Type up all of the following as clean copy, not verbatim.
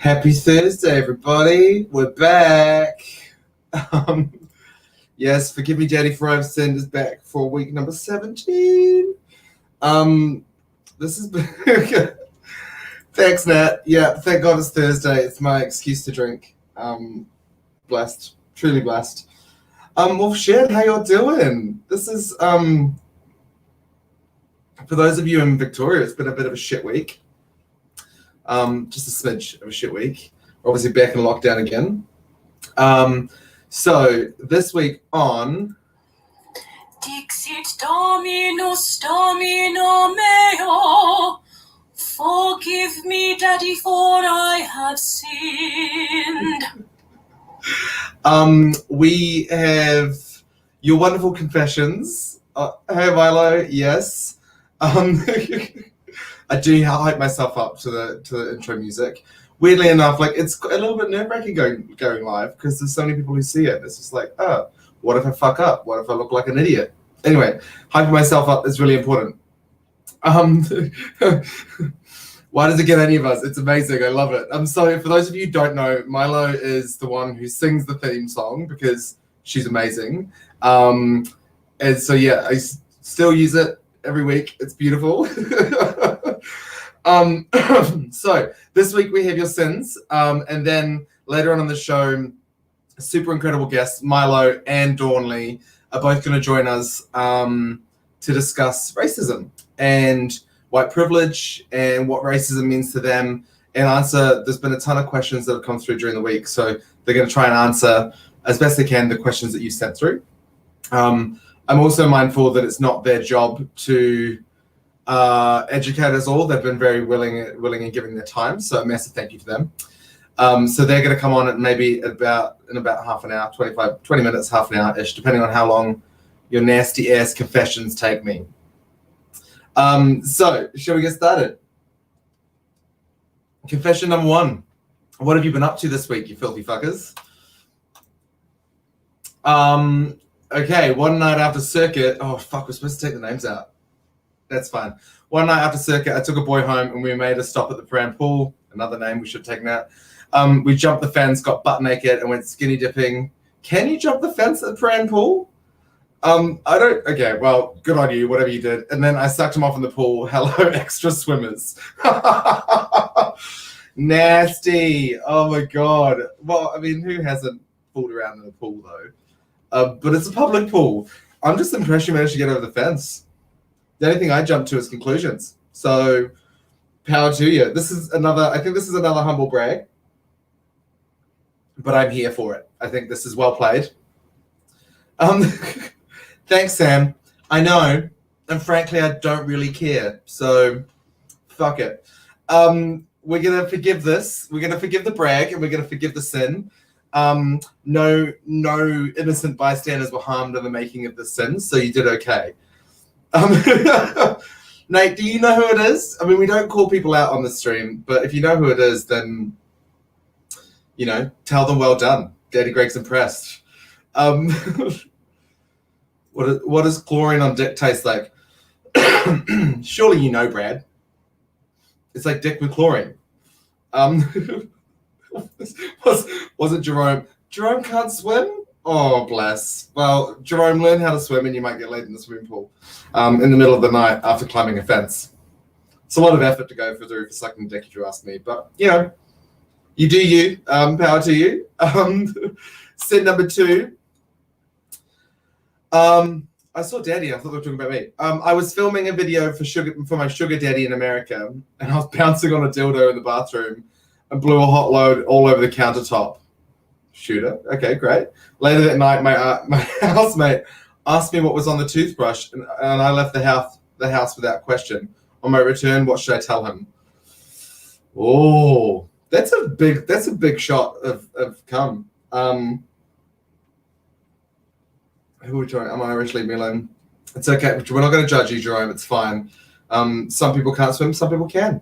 Happy Thursday, everybody. We're back. Yes, forgive me, Daddy, for I've sent us back for week number 17. This is thanks, Nat. Yeah, thank God it's Thursday. It's my excuse to drink. Blessed, truly blessed. Well, shit, how y'all doing? This is for those of you in Victoria, it's been a bit of a shit week. Just a smidge of a shit week. We're obviously back in lockdown again. So this week on Dixit Dominus Domino meo, forgive me, Daddy, for I have sinned. We have your wonderful confessions. Hey Milo, yes. I do hype myself up to the intro music. Weirdly enough, like it's a little bit nerve-wracking going live because there's so many people who see it. It's just like, oh, what if I fuck up? What if I look like an idiot? Anyway, hyping myself up is really important. Why does it get any of us? It's amazing. I love it. So for those of you who don't know, Milo is the one who sings the theme song because she's amazing. And so yeah, I still use it every week. It's beautiful. So this week we have your sins, and then later on in the show, super incredible guests Milo and Dawnley are both going to join us to discuss racism and white privilege and what racism means to them, and answer. There's been a ton of questions that have come through during the week, so they're going to try and answer as best they can the questions that you sent through. I'm also mindful that it's not their job to educate us all. They've been very willing in giving their time, so a massive thank you to them. So they're going to come on at maybe in about half an hour, 20 minutes, half an hour-ish, depending on how long your nasty ass confessions take me. So shall we get started? Confession number 1. What have you been up to this week, you filthy fuckers? Okay, one night after circuit. Oh fuck, we're supposed to take the names out. That's fine. One night after circuit, I took a boy home and we made a stop at the Pram Pool. Another name we should take that. We jumped the fence, got butt naked, and went skinny dipping. Can you jump the fence at the Pram Pool? I don't. Okay, well, good on you, whatever you did. And then I sucked him off in the pool. Hello, extra swimmers. Nasty. Oh my god. Well, I mean, who hasn't fooled around in a pool though? But it's a public pool. I'm just impressed you managed to get over the fence. The only thing I jumped to is conclusions. So, power to you. I think this is another humble brag. But I'm here for it. I think this is well played. Thanks, Sam. I know. And frankly, I don't really care. So, fuck it. We're going to forgive this. We're going to forgive the brag and we're going to forgive the sin. No innocent bystanders were harmed in the making of the sin, so you did okay. Nate, do you know who it is? I mean, we don't call people out on the stream, but if you know who it is, then, you know, tell them well done. Daddy Greg's impressed. What does chlorine on dick taste like? Surely you know, Brad. It's like dick with chlorine. Was it Jerome? Jerome can't swim? Oh, bless. Well, Jerome, learn how to swim and you might get laid in the swimming pool in the middle of the night after climbing a fence. It's a lot of effort to go through for sucking dick, if you ask me. But, you know, you do you. Power to you. Sin number 2. I saw Daddy. I thought they were talking about me. I was filming a video for my sugar daddy in America, and I was bouncing on a dildo in the bathroom and blew a hot load all over the countertop. Shooter. Okay, great. Later that night, my housemate asked me what was on the toothbrush, and I left the house without question. On my return, what should I tell him? Oh, that's a big shot of cum. Who are we trying? I'm Irish. Leave me alone. It's okay. We're not going to judge you, Jerome. It's fine. Some people can't swim. Some people can.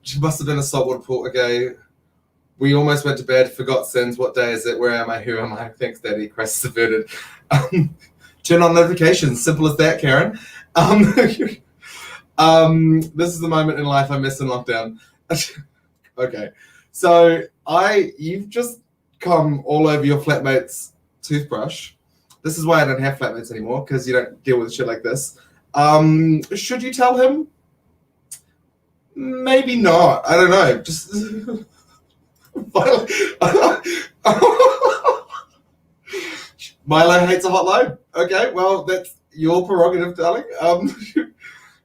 She must have been a saltwater pool. Okay. We almost went to bed, forgot sins. What day is it? Where am I? Who am I? Thanks, Daddy. Crisis averted. Turn on notifications. Simple as that, Karen. This is the moment in life I miss in lockdown. Okay. So you've just come all over your flatmate's toothbrush. This is why I don't have flatmates anymore, because you don't deal with shit like this. Should you tell him? Maybe not. I don't know. Just Milo hates a hot load. Okay, well, that's your prerogative, darling.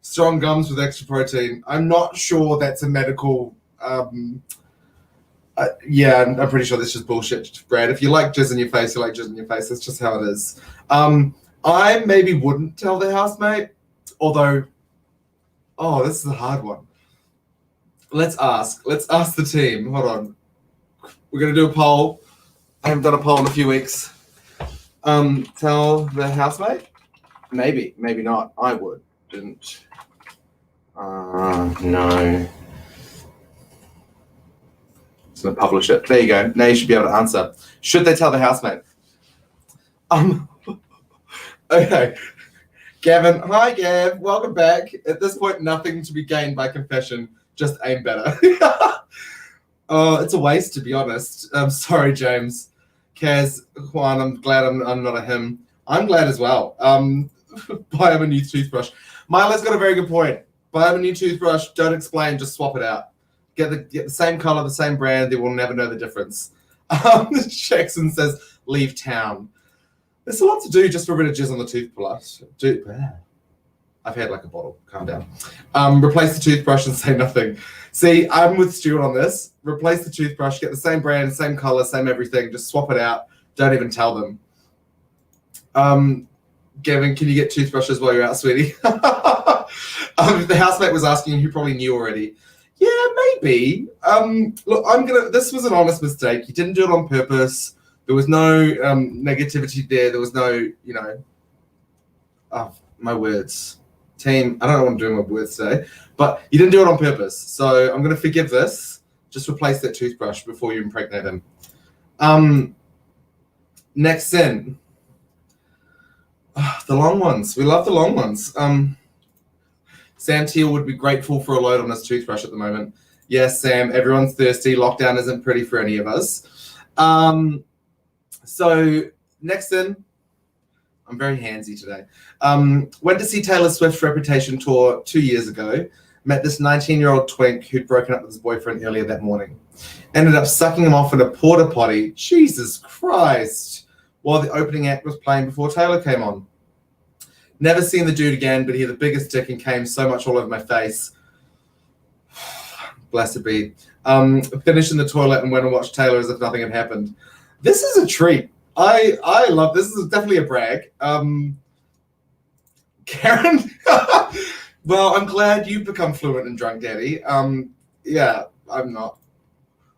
Strong gums with extra protein. I'm not sure that's a medical. Yeah, I'm pretty sure that's just bullshit, Brad. If you like jizz in your face, you like jizz in your face. That's just how it is. I maybe wouldn't tell the housemate, although. Oh, this is a hard one. Let's ask the team. Hold on. We're going to do a poll. I haven't done a poll in a few weeks. Tell the housemate? Maybe not. I wouldn't. No. Just going to publish it. There you go. Now you should be able to answer. Should they tell the housemate? Okay. Gavin. Hi, Gav. Welcome back. At this point, nothing to be gained by confession. Just aim better. It's a waste, to be honest. I'm sorry, James. Kaz, Juan, I'm glad I'm not a him. I'm glad as well. Buy him a new toothbrush. Milo's got a very good point. Buy him a new toothbrush. Don't explain. Just swap it out. Get the same color, the same brand. They will never know the difference. Jackson says, leave town. There's a lot to do just for a bit of jizz on the toothbrush. I've had like a bottle. Calm down. Replace the toothbrush and say nothing. See, I'm with Stuart on this. Replace the toothbrush, get the same brand, same color, same everything. Just swap it out. Don't even tell them. Gavin, can you get toothbrushes while you're out, sweetie? The housemate was asking, who probably knew already. Yeah, maybe. Look, this was an honest mistake. He didn't do it on purpose. There was no negativity there. There was no, my words. Team, I don't know what I'm doing with words today, but you didn't do it on purpose. So I'm going to forgive this. Just replace that toothbrush before you impregnate him. Next sin. The long ones. We love the long ones. Sam Teal would be grateful for a load on his toothbrush at the moment. Yes, Sam, everyone's thirsty. Lockdown isn't pretty for any of us. So next sin. I'm very handsy today. Went to see Taylor Swift's Reputation tour 2 years ago. Met this 19-year-old twink who'd broken up with his boyfriend earlier that morning. Ended up sucking him off in a porta potty. Jesus Christ. While the opening act was playing before Taylor came on. Never seen the dude again, but he had the biggest dick and came so much all over my face. Blessed be. Finished in the toilet and went and watched Taylor as if nothing had happened. This is a treat. I love this. This is definitely a brag. Karen, well, I'm glad you've become fluent in Drunk Daddy. Yeah, I'm not.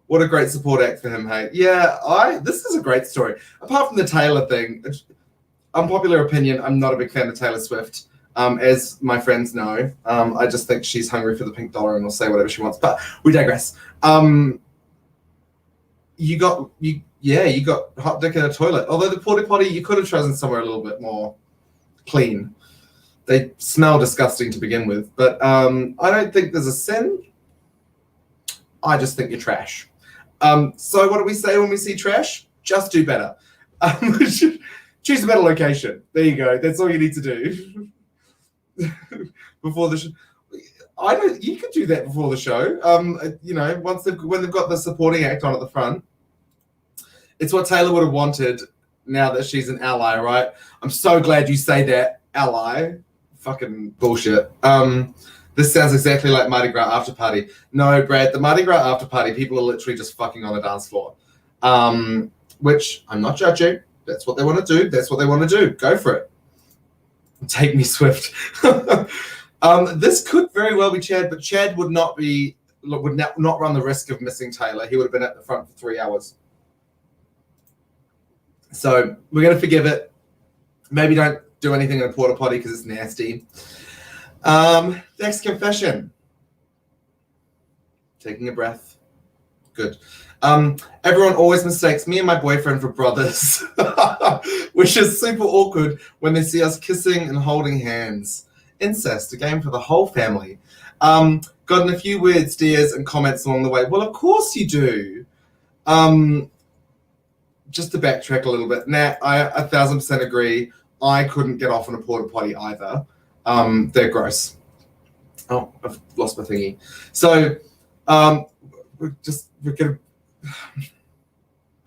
What a great support act for him, hey. Yeah, this is a great story. Apart from the Taylor thing, unpopular opinion, I'm not a big fan of Taylor Swift. As my friends know, I just think she's hungry for the pink dollar and will say whatever she wants. But we digress. You got hot dick in a toilet. Although the porta potty, you could have chosen somewhere a little bit more clean. They smell disgusting to begin with. But I don't think there's a sin. I just think you're trash. So what do we say when we see trash? Just do better. Choose a better location. There you go. That's all you need to do. Before the show. You could do that before the show. When they've got the supporting act on at the front. It's what Taylor would have wanted now that she's an ally, right? I'm so glad you say that, ally. Fucking bullshit. This sounds exactly like Mardi Gras after party. No, Brad, the Mardi Gras after party, people are literally just fucking on the dance floor. Which I'm not judging. That's what they want to do. That's what they want to do. Go for it. Take me, Swift. This could very well be Chad, but Chad would not run the risk of missing Taylor. He would have been at the front for 3 hours. So we're going to forgive it. Maybe don't do anything in a porta potty because it's nasty. Next confession. Taking a breath. Good. Everyone always mistakes me and my boyfriend for brothers, which is super awkward when they see us kissing and holding hands. Incest, a game for the whole family. Gotten a few weird stares and comments along the way. Well, of course you do. Just to backtrack a little bit, Nat, I 1,000% agree. I couldn't get off on a porta potty either. They're gross. Oh, I've lost my thingy. So, we're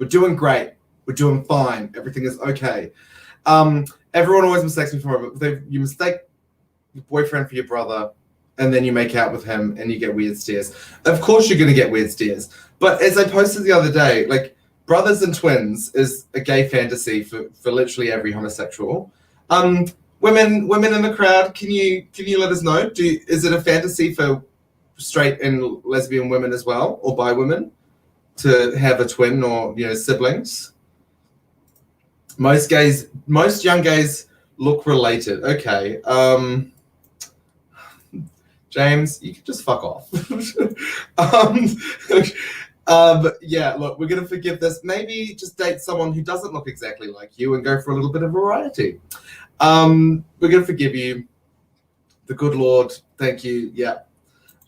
doing great. We're doing fine. Everything is okay. Everyone always mistakes me for it. You mistake your boyfriend for your brother, and then you make out with him, and you get weird stares. Of course, you're going to get weird stares. But as I posted the other day, like, brothers and twins is a gay fantasy for literally every homosexual. Women in the crowd, can you let us know? Is it a fantasy for straight and lesbian women as well, or bi women, to have a twin or siblings? Most young gays look related. Okay. James, you can just fuck off. Yeah, look, we're gonna forgive this. Maybe just date someone who doesn't look exactly like you and go for a little bit of variety. We're gonna forgive you. The good Lord, thank you. Yeah.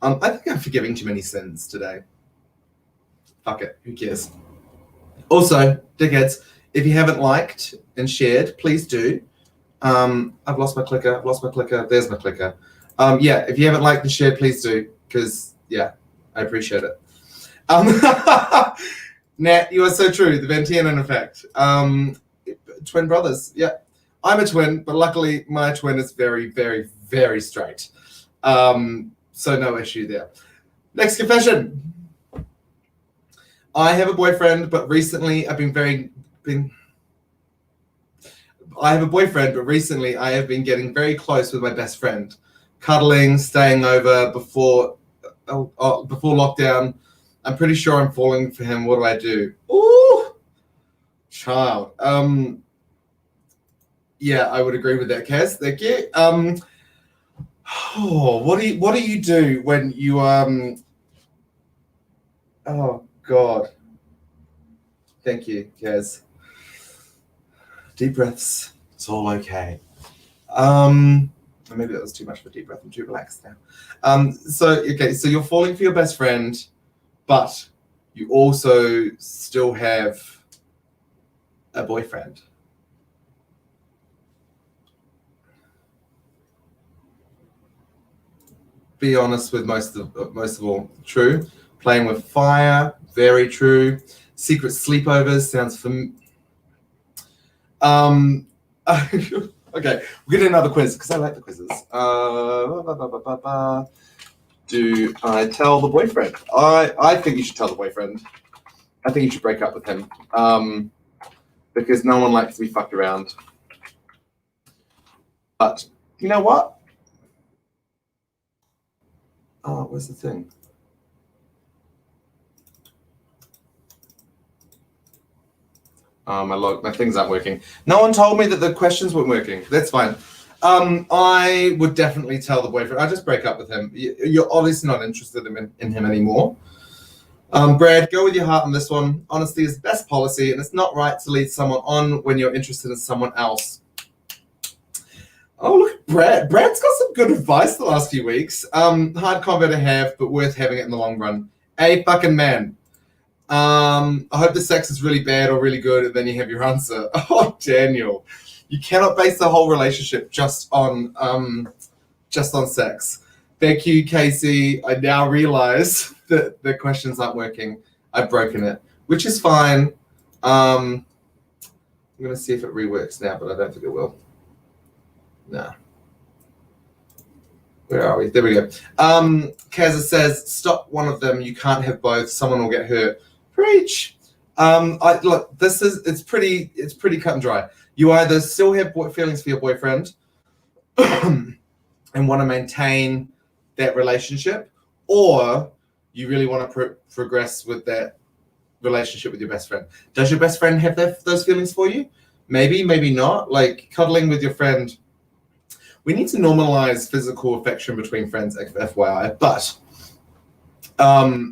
I think I'm forgiving too many sins today. Fuck it, who cares? Also, dickheads, if you haven't liked and shared, please do. I've lost my clicker. There's my clicker. Yeah, if you haven't liked and shared, please do, because yeah, I appreciate it. Nat, you are so true. The Van Tiernan effect. Twin brothers. Yeah, I'm a twin, but luckily my twin is very, very, very straight. So no issue there. Next confession. I have a boyfriend, but recently I have been getting very close with my best friend, cuddling, staying over before lockdown. I'm pretty sure I'm falling for him. What do I do? Ooh, child. Yeah, I would agree with that, Kaz. Thank you. What do you do when you Oh God. Thank you, Kaz. Deep breaths. It's all okay. Maybe that was too much for a deep breath. I'm too relaxed now. So you're falling for your best friend, but you also still have a boyfriend. Be honest with most of all. True. Playing with fire. Very true. Secret sleepovers sounds Okay, we're getting another quiz because I like the quizzes. Do I tell the boyfriend? I think you should tell the boyfriend. I think you should break up with him because no one likes to be fucked around. But you know what? Oh, where's the thing? My things aren't working. No one told me that the questions weren't working. That's fine. I would definitely tell the boyfriend. I just break up with him. You're obviously not interested in him anymore. Brad, go with your heart on this one. Honesty is best policy, and it's not right to lead someone on when you're interested in someone else. Oh, look at Brad. Brad's got some good advice the last few weeks. Hard combo to have, but worth having it in the long run. A fucking man. I hope the sex is really bad or really good, and then you have your answer. Oh, Daniel, you cannot base the whole relationship just on sex. Thank you, Casey. I now realize that the questions aren't working. I've broken it, which is fine. I'm gonna see if it reworks now, but I don't think it will. No. Where are we? There we go. Kaza says, stop one of them. You can't have both. Someone will get hurt. Preach. Look, it's pretty cut and dry. You either still have feelings for your boyfriend and want to maintain that relationship, or you really want to progress with that relationship with your best friend. Does your best friend have those feelings for you? Maybe, maybe not. Like cuddling with your friend. We need to normalize physical affection between friends, FYI. But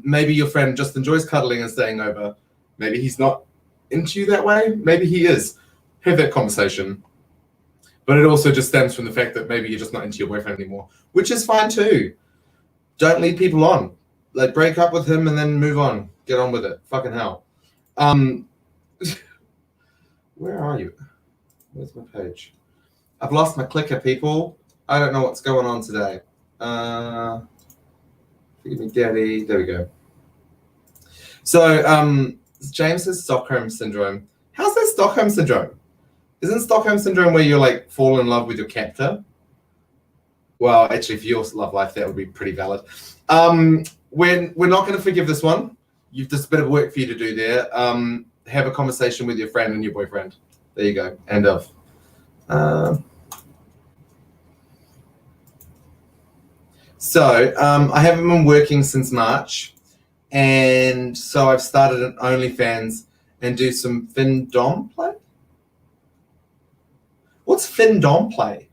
maybe your friend just enjoys cuddling and staying over. Maybe he's not into you that way. Maybe he is. Have that conversation. But it also just stems from the fact that maybe you're just not into your boyfriend anymore, which is fine too. Don't lead people on. Like, break up with him and then move on. Get on with it. Fucking hell. Where are you? Where's my page? I've lost my clicker, people. I don't know what's going on today. Forgive me, Daddy. There we go. So, James has Stockholm Syndrome. How's that Stockholm Syndrome? Isn't Stockholm Syndrome where you like fall in love with your captor? Well, actually, for your love life, that would be pretty valid. We're not going to forgive this one. There's a bit of work for you to do there. Have a conversation with your friend and your boyfriend. There you go. End of. So I haven't been working since March, and so I've started an OnlyFans and do some fin-dom play. What's fin-dom play?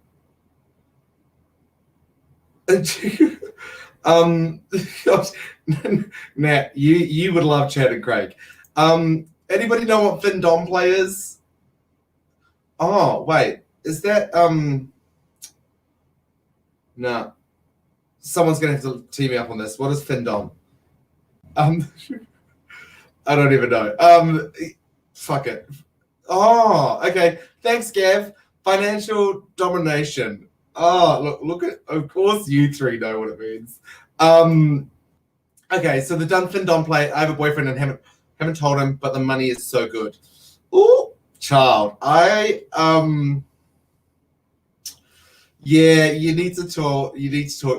Nat, you would love Chad and Craig. Anybody know what fin-dom play is? Oh, wait. Is that no. Someone's gonna have to tee me up on this. What is fin-dom? I don't even know. Fuck it. Oh, okay. Thanks, Gav. Financial domination. Oh, look at, of course you three know what it means. Okay, so the done fin-dom play. I have a boyfriend and haven't told him, but the money is so good. Ooh, child. Yeah, you need to talk.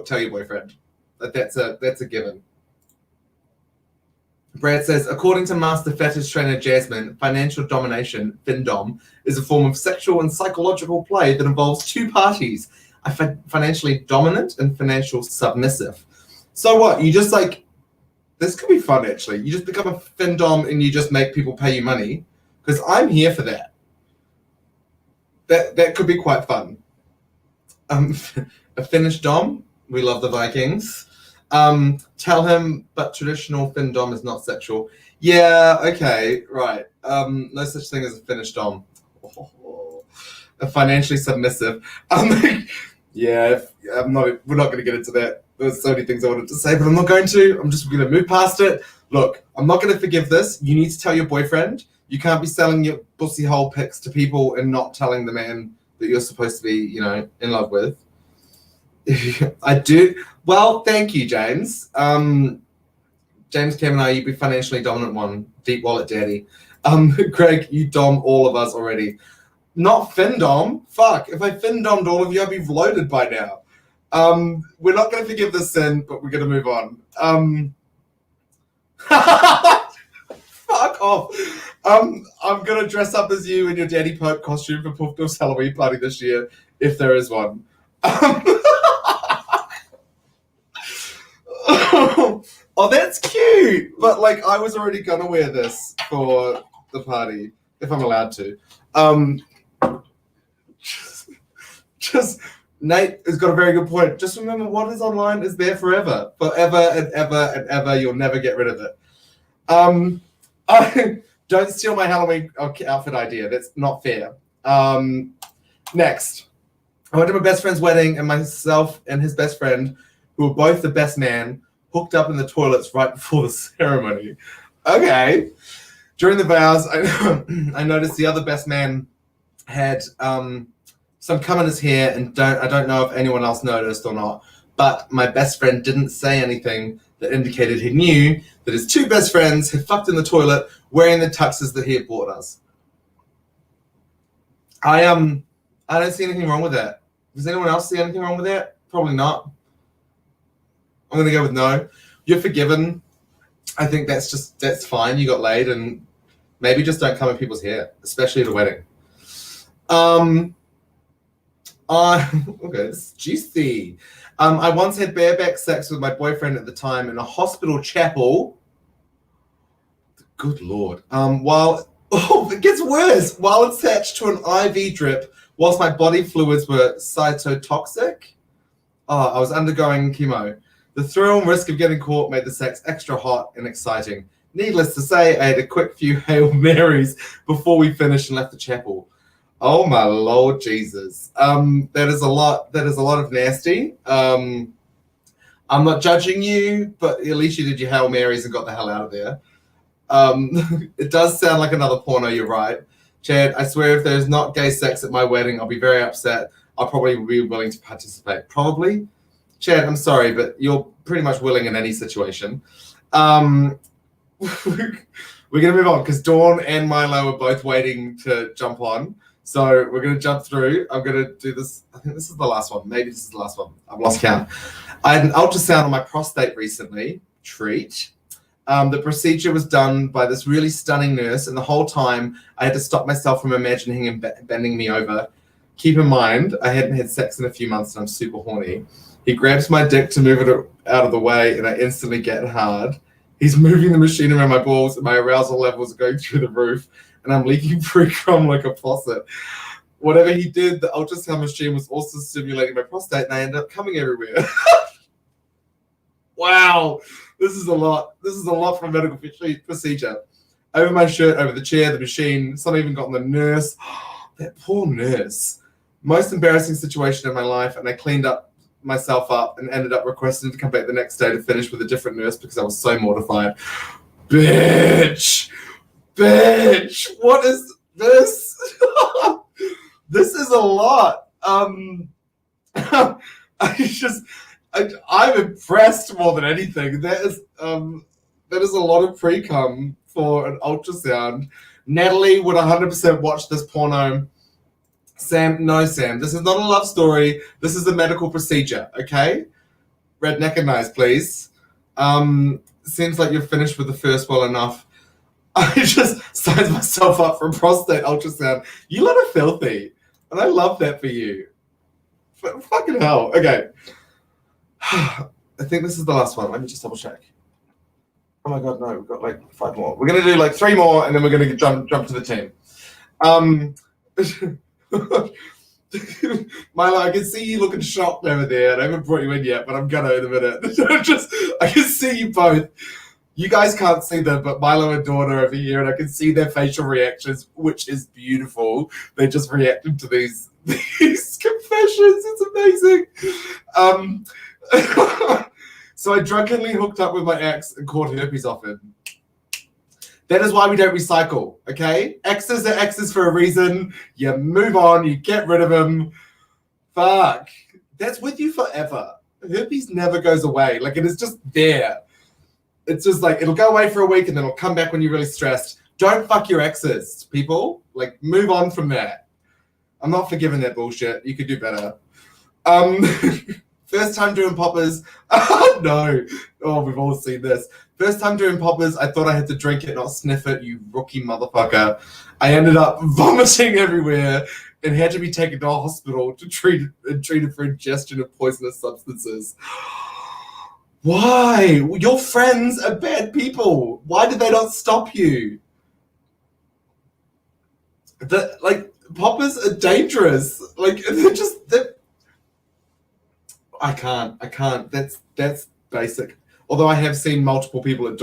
Tell your boyfriend. That's a given. Brad says, according to master fetish trainer Jasmine, financial domination, fin-dom, is a form of sexual and psychological play that involves two parties, a financially dominant and financial submissive. So what? You just like, this could be fun actually. You just become a fin-dom and you just make people pay you money, because I'm here for that. That could be quite fun. A Finnish dom, we love the Vikings. Tell him, but traditional fin-dom is not sexual. Yeah, okay, right. No such thing as a Finnish dom. A financially submissive. Yeah, we're not going to get into that. There's so many things I wanted to say, but I'm not going to. I'm just going to move past it. Look, I'm not going to forgive this. You need to tell your boyfriend. You can't be selling your pussy hole pics to people and not telling the man that you're supposed to be, in love with. I do. Well, thank you, James. James, Cam, and I, you'd be financially dominant one. Deep wallet daddy. Greg, you dom all of us already. Not fin-dom. Fuck. If I fin-dommed all of you, I'd be loaded by now. We're not going to forgive this sin, but we're going to move on. Fuck off. I'm going to dress up as you in your Daddy Pope costume for Poof Doof's Halloween party this year, if there is one. Oh, that's cute. But, I was already going to wear this for the party, if I'm allowed to. Just Nate has got a very good point. Just remember, what is online is there forever. Forever and ever and ever. You'll never get rid of it. Don't steal my Halloween outfit idea. That's not fair. Next. I went to my best friend's wedding, and myself and his best friend, who were both the best man, hooked up in the toilets right before the ceremony. Okay. During the vows, I noticed the other best man had some cum in his hair, and I don't know if anyone else noticed or not, but my best friend didn't say anything that indicated he knew that his two best friends had fucked in the toilet wearing the tuxes that he had bought us. I don't see anything wrong with that. Does anyone else see anything wrong with that? Probably not. I'm going to go with no. You're forgiven. I think that's fine. You got laid, and maybe just don't come in people's hair, especially at a wedding. Okay, it's juicy. I once had bareback sex with my boyfriend at the time in a hospital chapel. Good Lord. It gets worse. While attached to an IV drip, whilst my body fluids were cytotoxic. I was undergoing chemo. The thrill and risk of getting caught made the sex extra hot and exciting. Needless to say, I had a quick few Hail Marys before we finished and left the chapel. Oh my Lord Jesus. That is a lot of nasty. I I'm not judging you, but at least you did your Hail Marys and got the hell out of there. It does sound like another porno, you're right. Chad, I swear if there's not gay sex at my wedding, I'll be very upset. I'll probably be willing to participate. Probably. Chad, I'm sorry, but you're pretty much willing in any situation. We're going to move on because Dawn and Milo are both waiting to jump on. So we're going to jump through. I'm going to do this. I think this is the last one. Maybe this is the last one. I've lost count. I had an ultrasound on my prostate recently. Treat. The procedure was done by this really stunning nurse, and the whole time I had to stop myself from imagining him bending me over. Keep in mind, I hadn't had sex in a few months and I'm super horny. He grabs my dick to move it out of the way, and I instantly get hard. He's moving the machine around my balls, and my arousal levels are going through the roof, and I'm leaking pre-cum like a faucet. Whatever he did, the ultrasound machine was also stimulating my prostate, and I ended up coming everywhere. Wow, this is a lot. This is a lot for a medical procedure. Over my shirt, over the chair, the machine. Some even got on the nurse. That poor nurse. Most embarrassing situation in my life, and I cleaned myself up and ended up requesting to come back the next day to finish with a different nurse because I was so mortified. Bitch! What is this? This is a lot. I'm impressed more than anything. That is a lot of pre-cum for an ultrasound. Natalie would 100% watch this porno. Sam, this is not a love story. This is a medical procedure, okay? Redneck and nice, please. Seems like you're finished with the first well enough. I just signed myself up for a prostate ultrasound. You lot are filthy, and I love that for you. Fucking hell. Okay. I think this is the last one. Let me just double check. Oh my god, no, we've got like 5 more. We're gonna do like 3 more, and then we're gonna jump to the team. Milo, I can see you looking shocked over there. I haven't brought you in yet, but I'm gonna in a minute. I can see you both. You guys can't see them, but Milo and Dawn are over here, and I can see their facial reactions, which is beautiful. They're just reacting to these confessions. It's amazing. So I drunkenly hooked up with my ex and caught herpes off him. That is why we don't recycle, okay? Exes are exes for a reason. You move on, you get rid of them. Fuck. That's with you forever. Herpes never goes away. Like, it is just there. It's just like, it'll go away for a week and then it'll come back when you're really stressed. Don't fuck your exes, people. Like, move on from that. I'm not forgiving that bullshit. You could do better. First time doing poppers. Oh, no. Oh, we've all seen this. First time doing poppers, I thought I had to drink it, not sniff it, you rookie motherfucker. I ended up vomiting everywhere and had to be taken to a hospital to treated for ingestion of poisonous substances. Why? Your friends are bad people. Why did they not stop you? Poppers are dangerous. Like, I can't. That's basic. Although I have seen multiple people at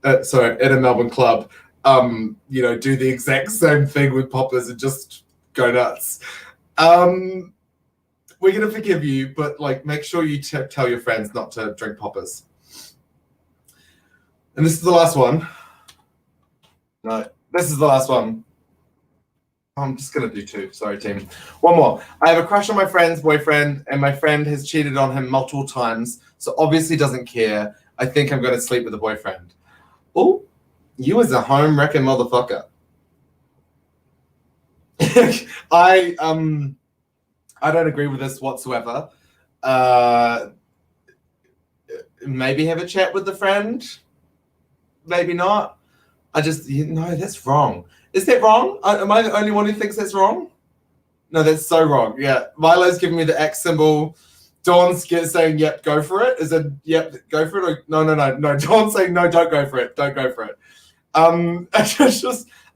at a Melbourne club, do the exact same thing with poppers and just go nuts. We're gonna forgive you, but like, make sure you tell your friends not to drink poppers. And this is the last one. No, this is the last one. I'm just gonna do 2. Sorry, team. One more. I have a crush on my friend's boyfriend, and my friend has cheated on him multiple times, so obviously doesn't care. I think I'm gonna sleep with the boyfriend. Oh, you as a home wrecking motherfucker. I don't agree with this whatsoever. Maybe have a chat with the friend. Maybe not. No, that's wrong. Is that wrong? Am I the only one who thinks that's wrong? No, that's so wrong. Yeah, Milo's giving me the X symbol. Dawn's saying, yep, go for it. Is it, yep, go for it? Or, no. Dawn's saying, no, don't go for it. Don't go for it.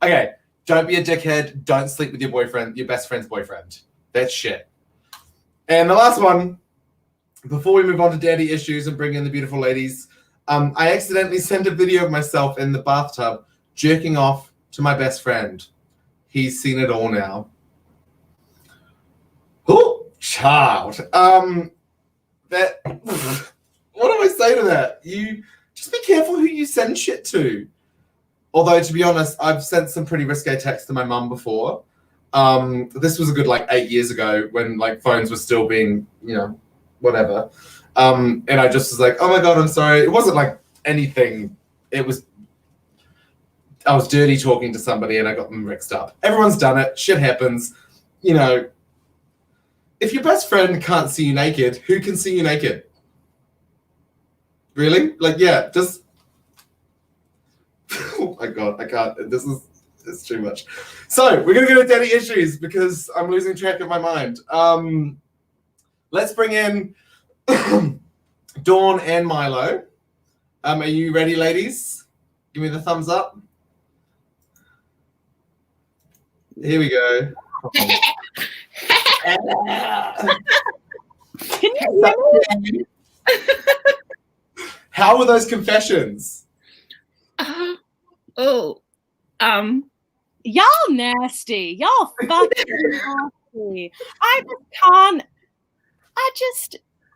Okay, don't be a dickhead. Don't sleep with your boyfriend, your best friend's boyfriend. That's shit. And the last one, before we move on to daddy issues and bring in the beautiful ladies, I accidentally sent a video of myself in the bathtub jerking off to my best friend. He's seen it all now. Oh, child. What say to that? You just be careful who you send shit to. Although, to be honest, I've sent some pretty risque texts to my mum before. This was a good 8 years ago when phones were still being, whatever. And I just was like, oh my God, I'm sorry. It wasn't anything. It was, I was dirty talking to somebody and I got them mixed up. Everyone's done it. Shit happens. If your best friend can't see you naked, who can see you naked? Really? Just... Oh my God, I can't. It's too much. So we're going to go to daddy issues because I'm losing track of my mind. Let's bring in Dawn and Milo. Are you ready, ladies? Give me the thumbs up. Here we go. Can you hear me? How were those confessions? Y'all nasty. Y'all fucking nasty.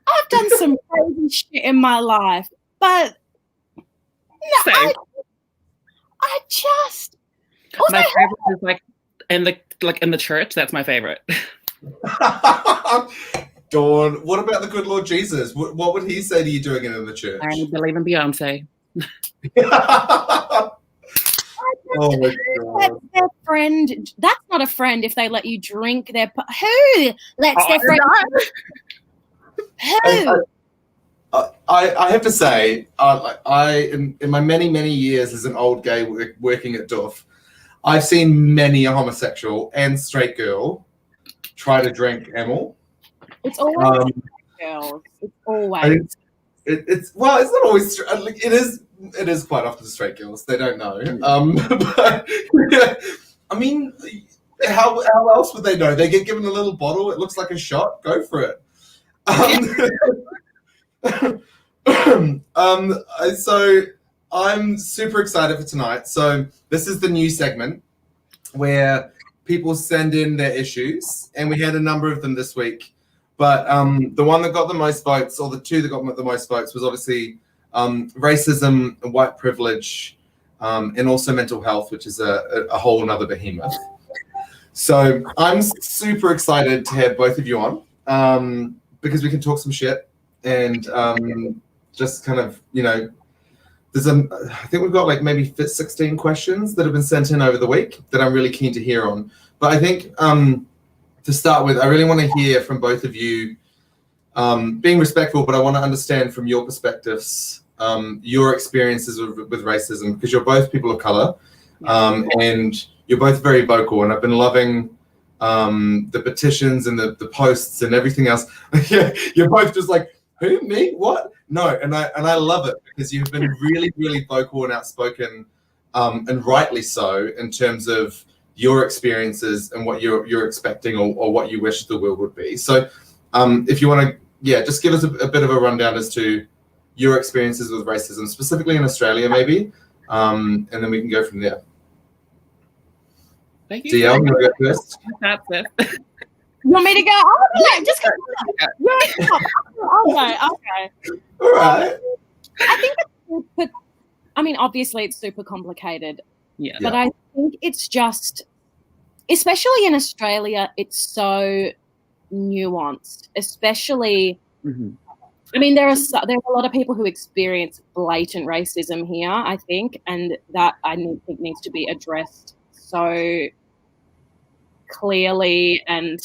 I've done some crazy shit in my life, but no, I just... My favorite is in the church. That's my favorite. Dawn, what about the good Lord Jesus? What would he say to you doing it in the church? I believe in Beyonce. Oh my God. Their friend. That's not a friend if they let you drink their... Who lets their friend... Who? I have to say, in my many, many years as an old gay working at Duff, I've seen many a homosexual and straight girl try to drink Amyl. It's always girls. It's always. It's not always. It is quite often straight girls. They don't know. But I mean, how else would they know? They get given a little bottle. It looks like a shot. Go for it. So I'm super excited for tonight. So this is the new segment where people send in their issues, and we had a number of them this week. But the one that got the most votes, or the two that got the most votes, was obviously racism, white privilege, and also mental health, which is a whole another behemoth. So I'm super excited to have both of you on because we can talk some shit and just kind of, I think we've got maybe 16 questions that have been sent in over the week that I'm really keen to hear on. But I think to start with, I really want to hear from both of you, being respectful, but I want to understand from your perspectives, your experiences with racism, because you're both people of color, and you're both very vocal, and I've been loving the petitions and the posts and everything else. Yeah, you're both just like, who, me, what? No, and I love it because you've been really, really vocal and outspoken, and rightly so, in terms of your experiences and what you're expecting or what you wish the world would be. So if you want to, just give us a bit of a rundown as to your experiences with racism, specifically in Australia, maybe, and then we can go from there. Thank you. DL, you want to go first? You want me to go? Oh, just go. Okay. All right. I think it's obviously it's super complicated. Yeah. But I think it's just, especially in Australia, it's so nuanced. Especially, there are a lot of people who experience blatant racism here, I think, and that I think needs to be addressed so clearly and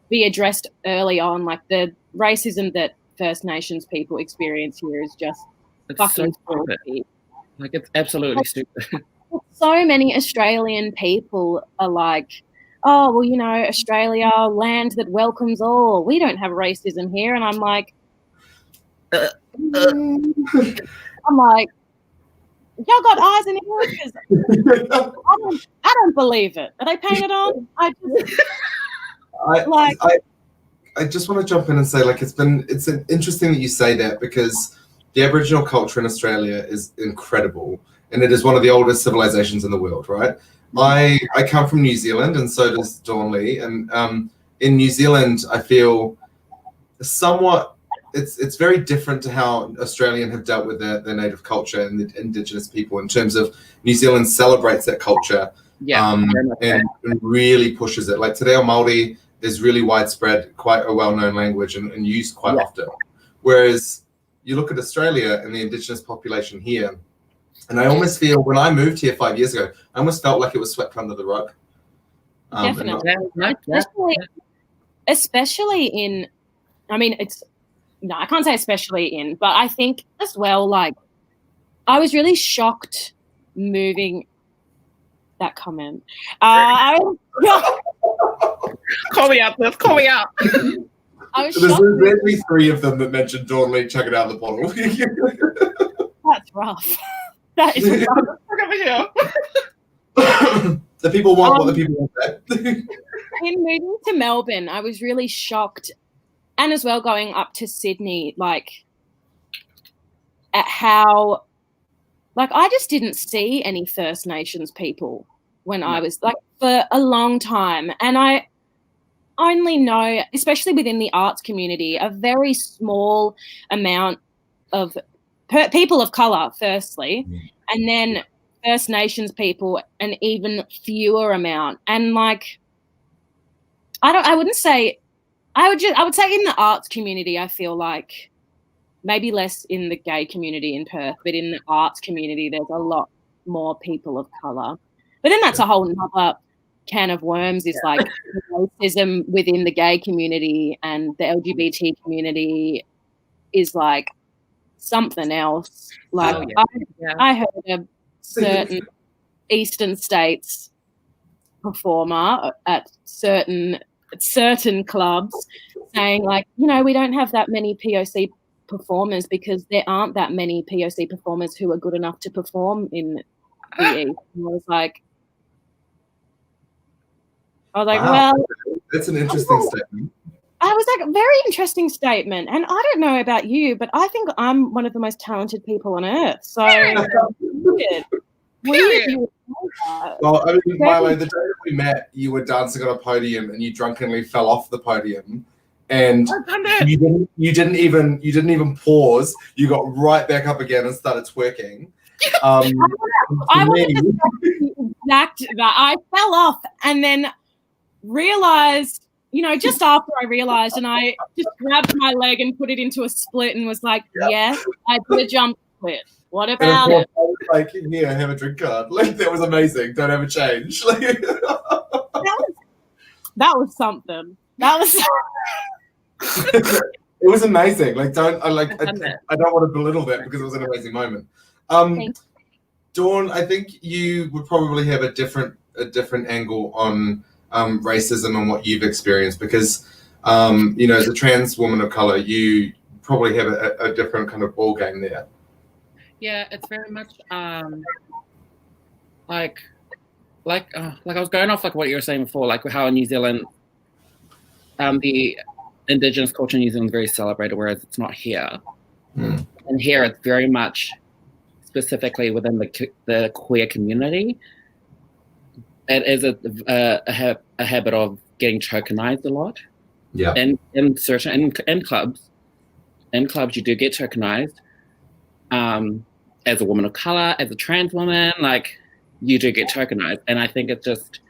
be addressed early on. Like the racism that First Nations people experience here is just fucking stupid. It's absolutely stupid. So many Australian people are like, oh, well, Australia, land that welcomes all. We don't have racism here. And I'm like, y'all got eyes in your ears? I don't believe it. Are they painted on? I just want to jump in and say, it's interesting that you say that, because the Aboriginal culture in Australia is incredible, and it is one of the oldest civilizations in the world, right? I come from New Zealand, and so does Dawn Lee, and in New Zealand, I feel somewhat it's very different to how Australian have dealt with their native culture and the Indigenous people in terms of New Zealand celebrates that culture and really pushes it. Like Te Reo Māori is really widespread, quite a well-known language and used quite often. Whereas you look at Australia and the Indigenous population here, and I almost feel when I moved here 5 years ago, I almost felt like it was swept under the rug. Definitely. Especially in, I mean, I can't say especially in, but I think as well, like, I was really shocked moving that comment. Call me out, Liz. Call me out. There's literally 3 of them that mentioned Dawn Lee chuck it out of the bottle. That's rough. That is rough. Look over here. The people want what the people want. In moving to Melbourne, I was really shocked, and as well going up to Sydney, like, at how, like, I just didn't see any First Nations people when I was, like, for a long time. And I only know, especially within the arts community, a very small amount of people of colour, firstly, and then First Nations people, an even fewer amount. And, like, I would say in the arts community, I feel like maybe less in the gay community in Perth, but in the arts community, there's a lot more people of colour. But then that's a whole nother can of worms, is like racism within the gay community and the LGBT community is like something else. Like I heard a certain Eastern States performer at certain clubs saying, like, you know, we don't have that many POC performers because there aren't that many POC performers who are good enough to perform in the East. And I was like, wow. Well, that's an interesting statement. I was like, very interesting statement. And I don't know about you, but I think I'm one of the most talented people on earth. So weird. Well, I mean, Milo, the day that we met, you were dancing on a podium and you drunkenly fell off the podium, and you didn't even pause. You got right back up again and started twerking. I fell off and then realized, you know, just after I realized, and I just grabbed my leg and put it into a split and was like, yes, I did a jump split. What about it? Like, here, have a drink card. Like, that was amazing. Don't ever change. Like, that was something. That was. It was amazing. Like, I don't want to belittle that because it was an amazing moment. Dawn, I think you would probably have a different angle on racism and what you've experienced because, you know, as a trans woman of color, you probably have a different kind of ball game there. Yeah, it's very much like I was going off like what you were saying before, like how in New Zealand, the Indigenous culture in New Zealand is very celebrated, whereas it's not here. And here, it's very much specifically within the queer community. It is a habit of getting tokenized a lot. Yeah. And in clubs, you do get tokenized. As a woman of color, as a trans woman, like, you do get tokenized. And I think it's just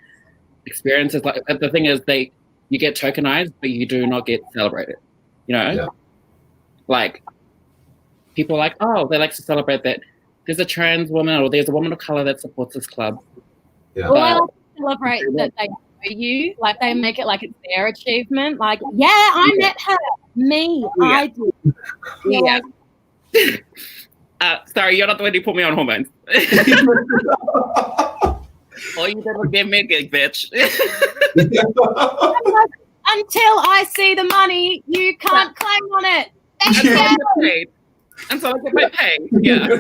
experiences. Like, the thing is, you get tokenized, but you do not get celebrated, you know? Yeah. Like, people are like, oh, they like to celebrate that there's a trans woman or there's a woman of color that supports this club. Yeah. Well, I like to celebrate that they know you. Like, they make it like it's their achievement. Like, yeah, I met her. Me, I did. Yeah. Sorry, you're not the one who put me on hormones. All you did was give me a gig, bitch. Until I see the money, you can't claim on it. Until I get my pay. Yeah.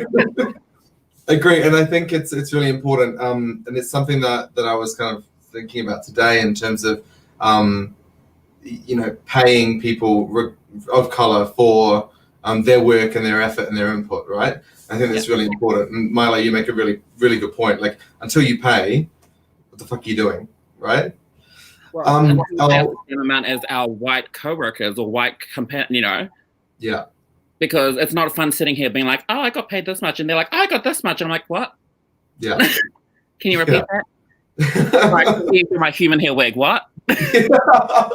Agree, and I think it's really important, and it's something that I was kind of thinking about today in terms of, you know, paying people of color for their work and their effort and their input, right? I think that's really important. And Milo, you make a really, really good point. Like, until you pay, what the fuck are you doing, right? Well, the same amount as our white co-workers or white you know. Yeah. Because it's not fun sitting here being like, oh, I got paid this much. And they're like, I got this much. And I'm like, what? Yeah. Can you repeat that? Like, my human hair wig, what? I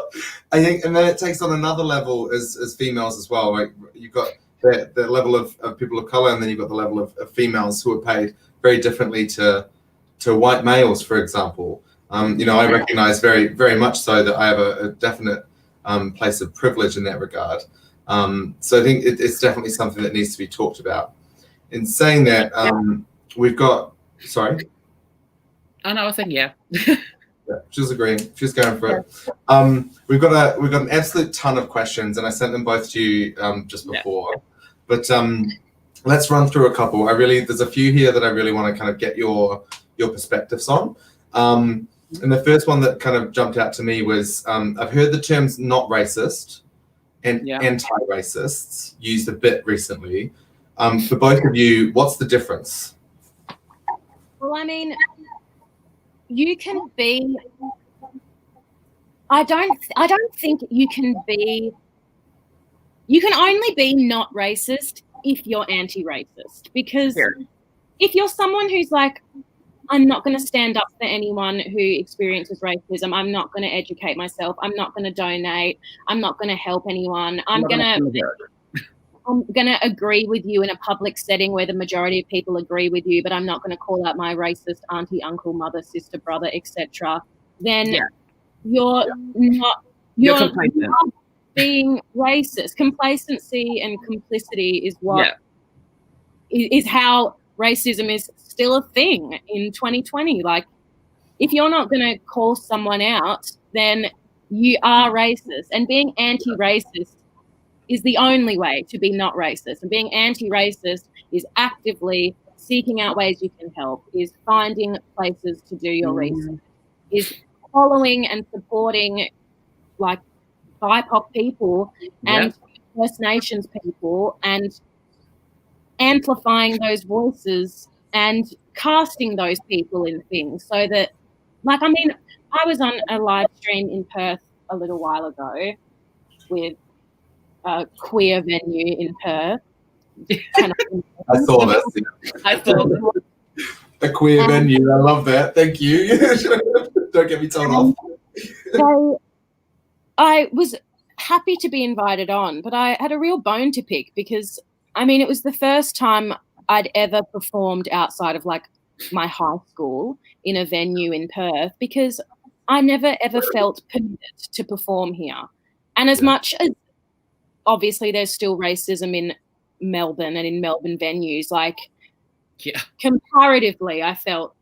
think, and then it takes on another level as females as well. Like you've got the level of people of color, and then you've got the level of females who are paid very differently to white males, for example. I recognize very, very much so that I have a definite place of privilege in that regard. So I think it's definitely something that needs to be talked about. In saying that, we've got, sorry? Oh, no, I was saying, yeah. Yeah, she's agreeing. She's going for it. We've got an absolute ton of questions, and I sent them both to you just before. But let's run through a couple. There's a few here that I really want to kind of get your perspectives on. And the first one that kind of jumped out to me was I've heard the terms "not racist" and "anti-racists" used a bit recently. For both of you, what's the difference? Well, I mean, you can be. I don't think you can be. You can only be not racist if you're anti-racist, because if you're someone who's like, I'm not going to stand up for anyone who experiences racism. I'm not going to educate myself. I'm not going to donate. I'm not going to help anyone. I'm going to agree with you in a public setting where the majority of people agree with you, but I'm not going to call out my racist auntie, uncle, mother, sister, brother, etc. Then you're not being racist. Complacency and complicity is what is how racism is still a thing in 2020. Like, if you're not going to call someone out, then you are racist. And being anti-racist is the only way to be not racist. And being anti-racist is actively seeking out ways you can help, is finding places to do your research, is following and supporting like BIPOC people and First Nations people, and amplifying those voices and casting those people in things so that, like, I mean, I was on a live stream in Perth a little while ago with a queer venue in Perth. I saw this. I saw this. A queer venue. I love that. Thank you. Don't get me told off. So I was happy to be invited on, but I had a real bone to pick because, I mean, it was the first time I'd ever performed outside of like my high school in a venue in Perth, because I never ever felt permitted to perform here. And as much as obviously there's still racism in Melbourne and in Melbourne venues, like comparatively I felt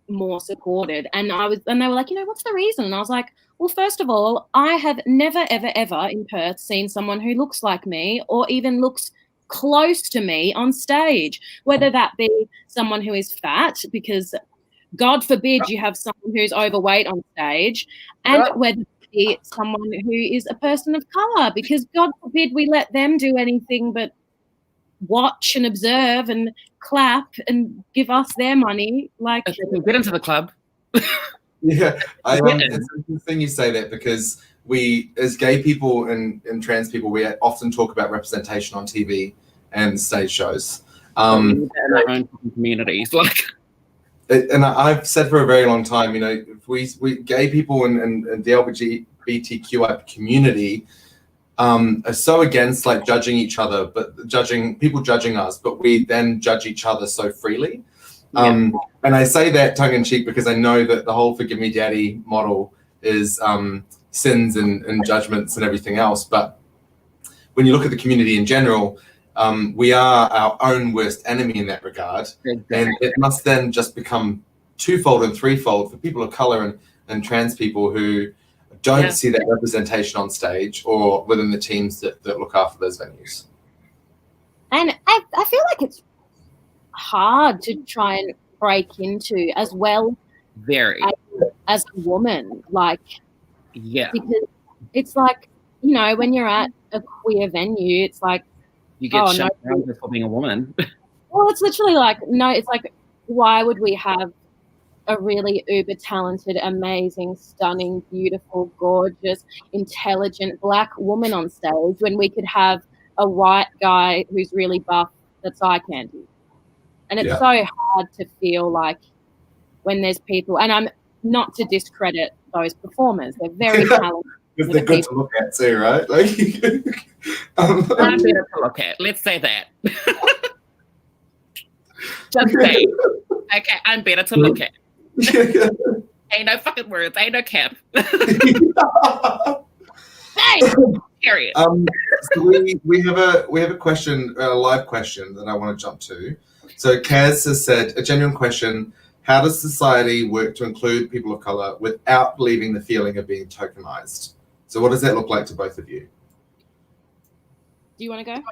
more supported. And they were like, what's the reason? And I was like, well, first of all, I have never, ever, ever in Perth seen someone who looks like me or even looks close to me on stage, whether that be someone who is fat, because God forbid you have someone who's overweight on stage, and whether it be someone who is a person of color, because God forbid we let them do anything but watch and observe and clap and give us their money. Like, get into the club. Yeah, it's interesting you say that, because we, as gay people and trans people, we often talk about representation on TV and stage shows. In our own communities, like. And I've said for a very long time, if we gay people and the LGBTQI community are so against like judging each other, but judging us, but we then judge each other so freely. And I say that tongue in cheek because I know that the whole "Forgive Me, Daddy" model is sins and judgments and everything else. But when you look at the community in general, we are our own worst enemy in that regard. And it must then just become twofold and threefold for people of color and trans people who don't see that representation on stage or within the teams that look after those venues. And I feel like it's hard to try and break into as well. Very. As a woman, like, because it's like, when you're at a queer venue, it's like, you get shut down just for being a woman. Well, it's literally like, no, it's like, why would we have a really uber talented, amazing, stunning, beautiful, gorgeous, intelligent Black woman on stage when we could have a white guy who's really buff that's eye candy. And it's so hard to feel like when there's people, and I'm not to discredit those performers, they're very talented. Because they're good to look at too, right? Like, I'm better to look at. Let's say that. Just say, okay, I'm better to look at. Ain't no fucking words. Ain't no cap. Hey, period. So we have a question, a live question that I want to jump to. So Kaz has said, a genuine question: how does society work to include people of color without leaving the feeling of being tokenized? So what does that look like to both of you? Do you want to go?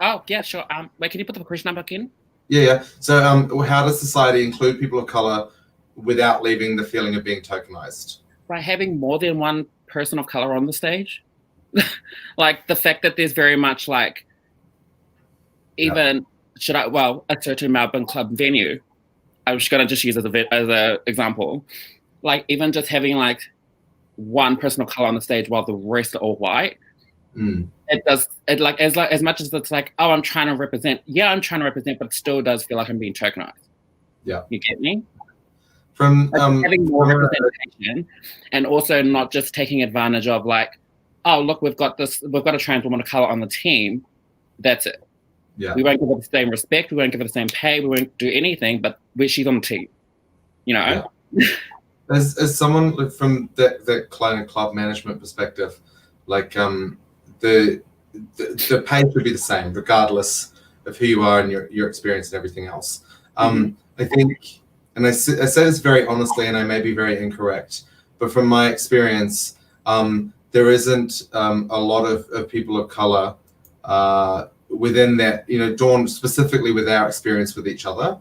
Oh, yeah, sure. Wait, can you put the question number again? Yeah. So how does society include people of color without leaving the feeling of being tokenized? By having more than one person of color on the stage. Like the fact that there's very much like, even a certain Melbourne club venue, I'm just going to just use as a example, like even just having like one person of color on the stage while the rest are all white, as much as it's like, oh, I'm trying to represent, but it still does feel like I'm being tokenized. Yeah. You get me? From having more representation, and also not just taking advantage of like, oh, look, we've got a trans woman of color on the team. That's it. Yeah. We won't give her the same respect. We won't give her the same pay. We won't do anything, but she's on the team. You know? Yeah. As someone from that kind of club management perspective, like the pay should be the same regardless of who you are and your experience and everything else. I think, and I say this very honestly, and I may be very incorrect, but from my experience, there isn't a lot of people of color within that, you know, Dawn, specifically with our experience with each other.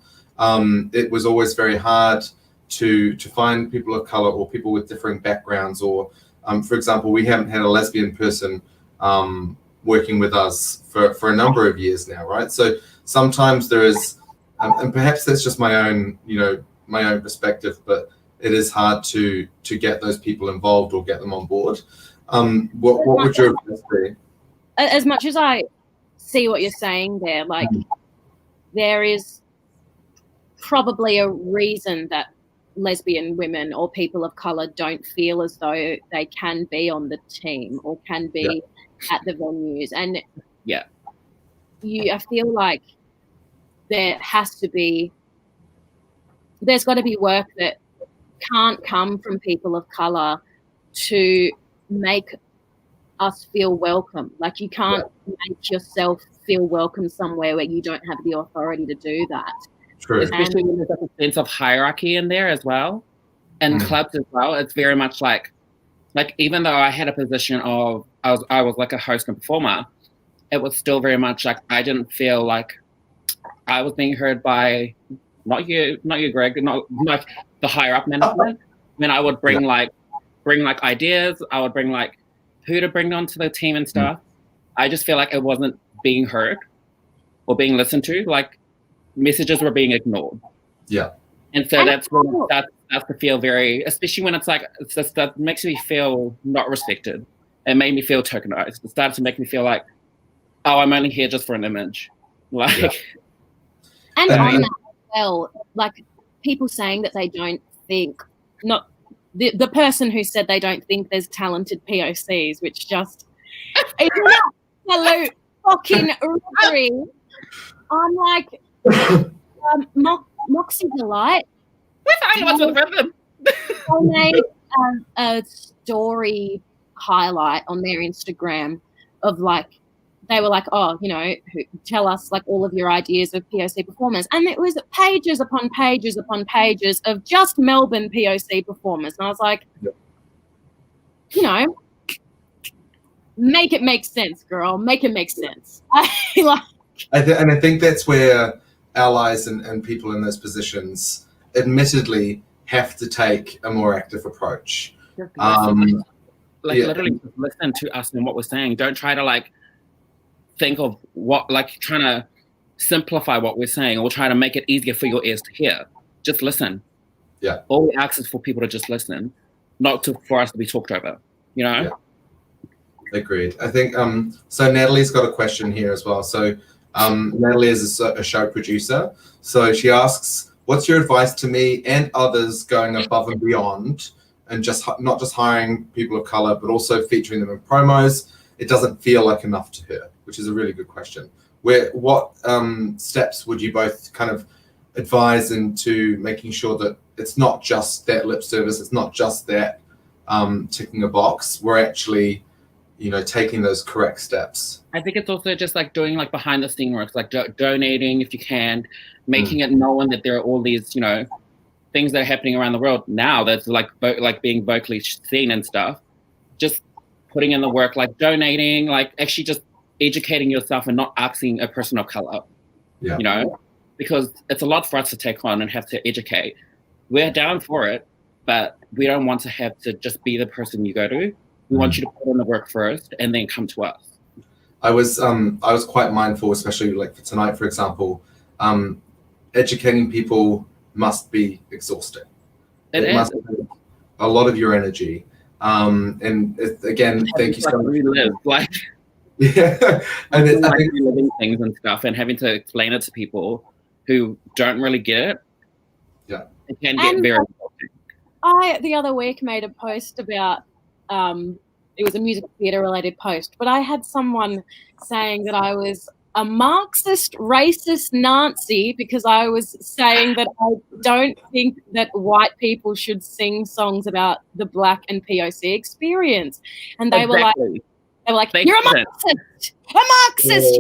It was always very hard to find people of color or people with differing backgrounds, or for example, we haven't had a lesbian person working with us for a number of years now, right? So sometimes there is, and perhaps that's just my own perspective, but it is hard to get those people involved or get them on board. What would your advice be? As much as I see what you're saying there, like there is probably a reason that lesbian women or people of color don't feel as though they can be on the team or can be at the venues. And I feel like there's got to be work that can't come from people of color to make us feel welcome. Like you can't make yourself feel welcome somewhere where you don't have the authority to do that. True. Especially when there's a sense of hierarchy in there as well, and clubs as well. It's very much like even though I had a position of I was like a host and performer, it was still very much like I didn't feel like I was being heard by not you, Greg, not like the higher up management. I mean, I would bring like ideas. I would bring like who to bring onto the team and stuff. I just feel like it wasn't being heard or being listened to. Like messages were being ignored. Yeah. And so that's to feel very, especially when it's like, it's just, that makes me feel not respected. It made me feel tokenized. It started to make me feel like, oh, I'm only here just for an image. Like, and on that as well, like people saying that they don't think, not the person who said they don't think there's talented POCs, which just is an absolute fucking robbery. I'm like, Moxie Delight. We're the only ones with rhythm. They made a story highlight on their Instagram of like, they were like, oh, you know, tell us like all of your ideas of POC performers. And it was pages upon pages upon pages of just Melbourne POC performers. And I was like, you know, make it make sense, girl. Make it make sense. I think that's where allies and people in those positions admittedly have to take a more active approach. Literally listen to us and what we're saying. Don't try to like think of what, like trying to simplify what we're saying or try to make it easier for your ears to hear. Just listen. Yeah. All we ask is for people to just listen, not for us to be talked over, you know? Agreed. I think so Natalie's got a question here as well. So Natalie is a show producer. So she asks, what's your advice to me and others going above and beyond and just not just hiring people of color, but also featuring them in promos? It doesn't feel like enough to her, which is a really good question. What steps would you both kind of advise into making sure that it's not just that lip service, it's not just that ticking a box, we're actually, you know, taking those correct steps? I think it's also just like doing like behind the scene work, like donating if you can, making it known that there are all these, you know, things that are happening around the world now that's like being vocally seen and stuff. Just putting in the work, like donating, like actually just educating yourself and not asking a person of color, you know, because it's a lot for us to take on and have to educate. We're down for it, but we don't want to have to just be the person you go to. We want you to put in the work first and then come to us. I was quite mindful, especially like for tonight, for example, educating people must be exhausting. It must be a lot of your energy. And again, thank you so much. Like, yeah, and it's like living things and stuff, and having to explain it to people who don't really get it. Yeah, it can get very. I the other week made a post about it was a music theatre related post, but I had someone saying that I was a Marxist, racist Nazi because I was saying that I don't think that white people should sing songs about the Black and POC experience, and they were like, "You're a Marxist, you're Marxist,"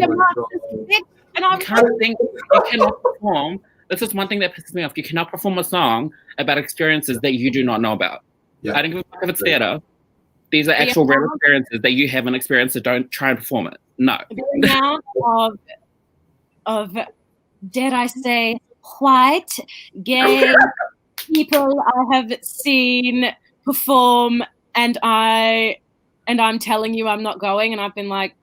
and I can't think you cannot perform. This is one thing that pisses me off. You cannot perform a song about experiences that you do not know about. I don't give a fuck if it's theatre. These are actual real experiences that you haven't experienced, so don't try and perform it. No. The amount of dare I say, white, gay people I have seen perform, and I'm telling you I'm not going, and I've been like,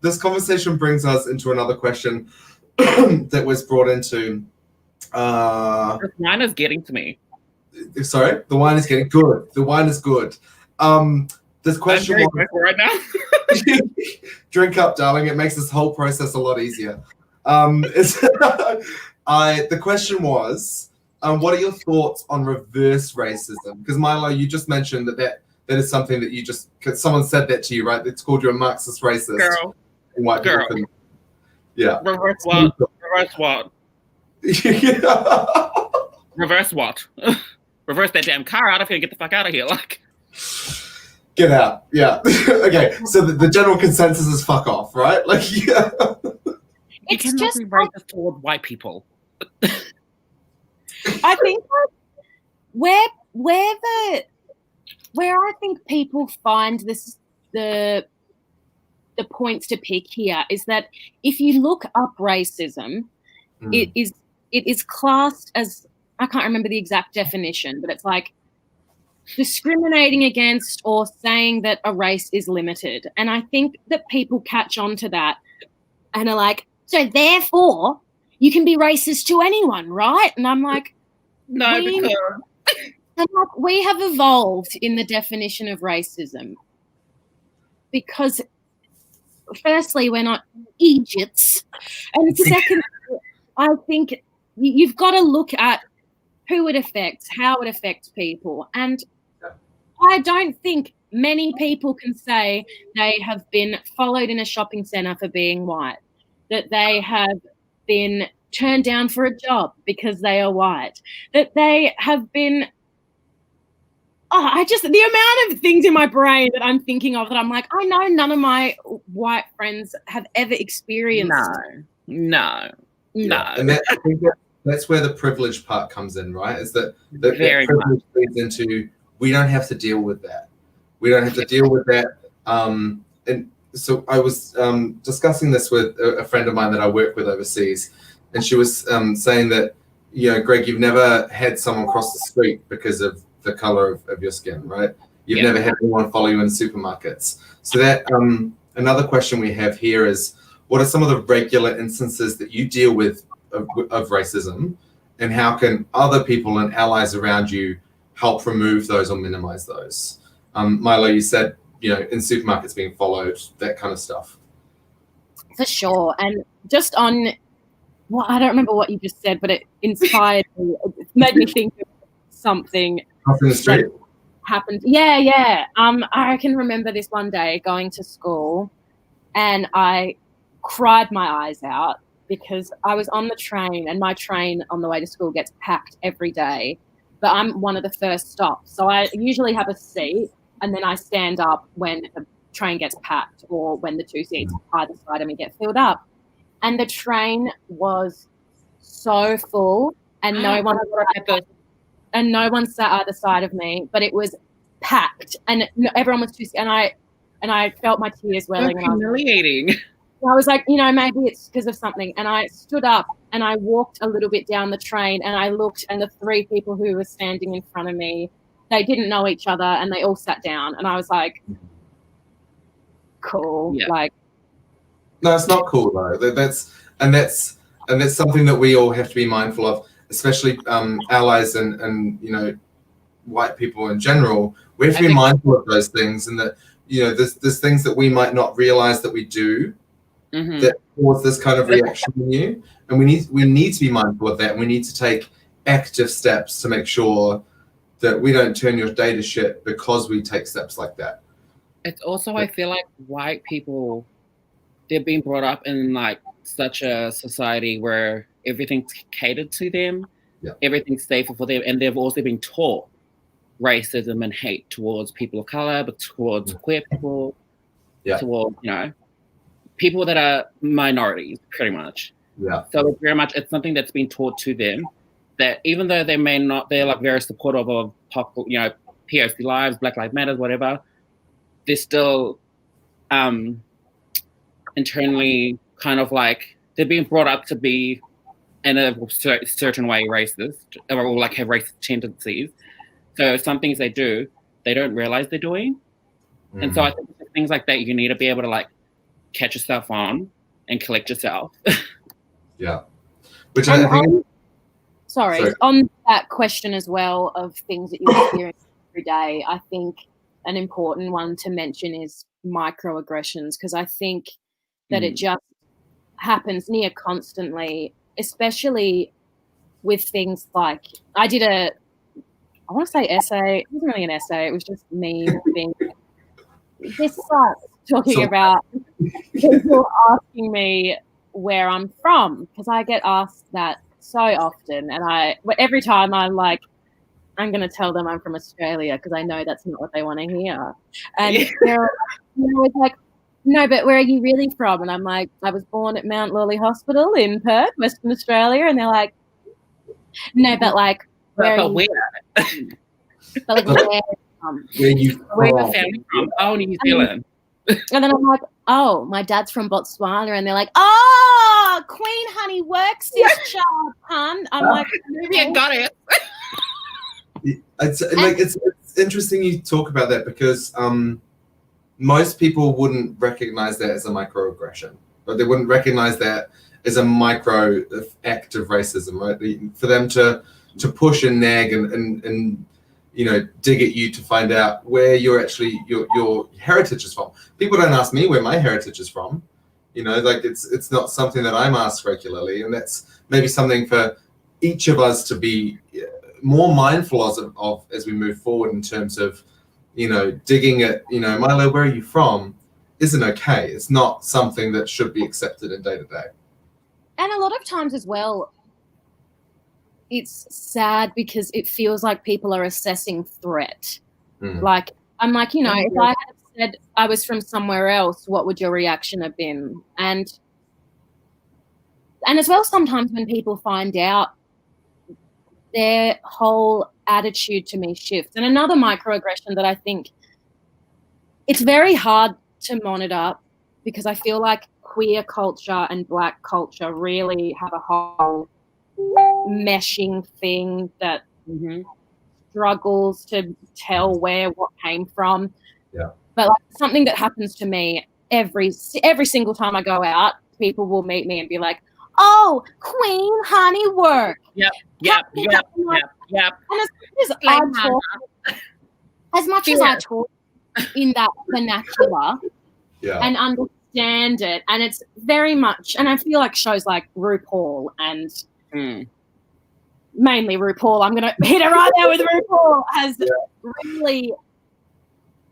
this conversation brings us into another question that was brought into. The wine is getting to me. Sorry, the wine is getting good. The wine is good. This question was, right now. Drink up, darling. It makes this whole process a lot easier. The question was, what are your thoughts on reverse racism? Because Milo, you just mentioned that is something that you just, someone said that to you, right? It's called you a Marxist racist. Girl. And white people can, yeah. Reverse what? Reverse what? Reverse what? Reverse that damn car out of here and get the fuck out of here. Like, get out. Yeah. Okay. So the general consensus is fuck off, right? Like, yeah. It's just be racist toward white people. I think where I think people find this the points to pick here is that if you look up racism, it is classed as, I can't remember the exact definition, but it's like discriminating against or saying that a race is limited. And I think that people catch on to that and are like, so therefore you can be racist to anyone, right? And I'm like, no, we have evolved in the definition of racism because firstly, we're not Egypts. And secondly, I think you've got to look at who it affects, how it affects people. And I don't think many people can say they have been followed in a shopping centre for being white, that they have been turned down for a job because they are white, that they have been the amount of things in my brain that I'm thinking of that I'm like, I know none of my white friends have ever experienced. No. And I think that's where the privilege part comes in, right? Is that privilege leads into, we don't have to deal with that. We don't have to deal with that. And so I was discussing this with a friend of mine that I work with overseas, and she was saying that, you know, Greg, you've never had someone cross the street because of the color of your skin, right? You've never had anyone follow you in supermarkets. So that another question we have here is, what are some of the regular instances that you deal with of racism, and how can other people and allies around you help remove those or minimize those. Milo, you said, in supermarkets being followed, that kind of stuff. For sure. And just on, well, I don't remember what you just said, but it inspired me. It made me think of something Off in the street. happened. Yeah. I can remember this one day going to school and I cried my eyes out because I was on the train, and my train on the way to school gets packed every day, but I'm one of the first stops. So I usually have a seat and then I stand up when the train gets packed or when the two seats either side of me get filled up. And the train was so full and no one sat either side of me, but it was packed and everyone was too, and I felt my tears welling. That's humiliating. I was like, maybe it's because of something. And I stood up and I walked a little bit down the train and I looked, and the three people who were standing in front of me, they didn't know each other and they all sat down. And I was like, cool. Yeah. Like, no, it's not cool though. That's something that we all have to be mindful of, especially allies and white people in general. We have to be mindful of those things, and that there's things that we might not realize that we do that cause this kind of reaction in you, and we need to be mindful of that, and we need to take active steps to make sure that we don't turn your day to shit because we take steps like that. It's also, I feel like white people, they've been brought up in like such a society where everything's catered to them, everything's safer for them, and they've also been taught racism and hate towards people of color, but towards queer people, towards people that are minorities, pretty much. Yeah. So it's very much, it's something that's been taught to them, that even though they may not, they're like very supportive of POC lives, Black Lives Matter, whatever, they're still internally kind of like, they're being brought up to be in a certain way racist, or like have racist tendencies. So some things they do, they don't realize they're doing. And so I think things like that, you need to be able to like catch yourself on and collect yourself. Yeah. Which I think... Sorry, on that question as well of things that you experience every day, I think an important one to mention is microaggressions, because I think that it just happens near constantly, especially with things like, I did I want to say essay, it wasn't really an essay, it was just me being, this sucks, talking about people asking me where I'm from, because I get asked that so often, and every time I'm like, I'm going to tell them I'm from Australia because I know that's not what they want to hear. And they're always like, no, but where are you really from? And I'm like, I was born at Mount Lawley Hospital in Perth, Western Australia. And they're like, no, but like, where are you from? But like, where are your family from? Oh, New Zealand. And then I'm like, oh, my dad's from Botswana. And they're like, oh, Queen Honey works this child, hun. I'm like, maybe I got it. It's interesting you talk about that, because most people wouldn't recognize that as a microaggression, but they wouldn't recognize that as a micro act of racism, right? For them to push and nag and dig at you to find out where your heritage is from. People don't ask me where my heritage is from. It's not something that I'm asked regularly, and that's maybe something for each of us to be more mindful of as we move forward, in terms of, digging at, Milo, where are you from, isn't okay. It's not something that should be accepted in day to day. And a lot of times as well, it's sad because it feels like people are assessing threat. Like, I'm like, if I had said I was from somewhere else, what would your reaction have been? And as well, sometimes when people find out, their whole attitude to me shifts. And another microaggression that I think it's very hard to monitor, because I feel like queer culture and Black culture really have a whole meshing thing that struggles to tell where what came from. Yeah. But like, something that happens to me every single time I go out, people will meet me and be like, oh, Queen Honey work. Yep. Yeah. And as much as I talk in that vernacular and understand it, and it's very much, and I feel like shows like RuPaul and mainly RuPaul, I'm going to hit it right there with RuPaul, has really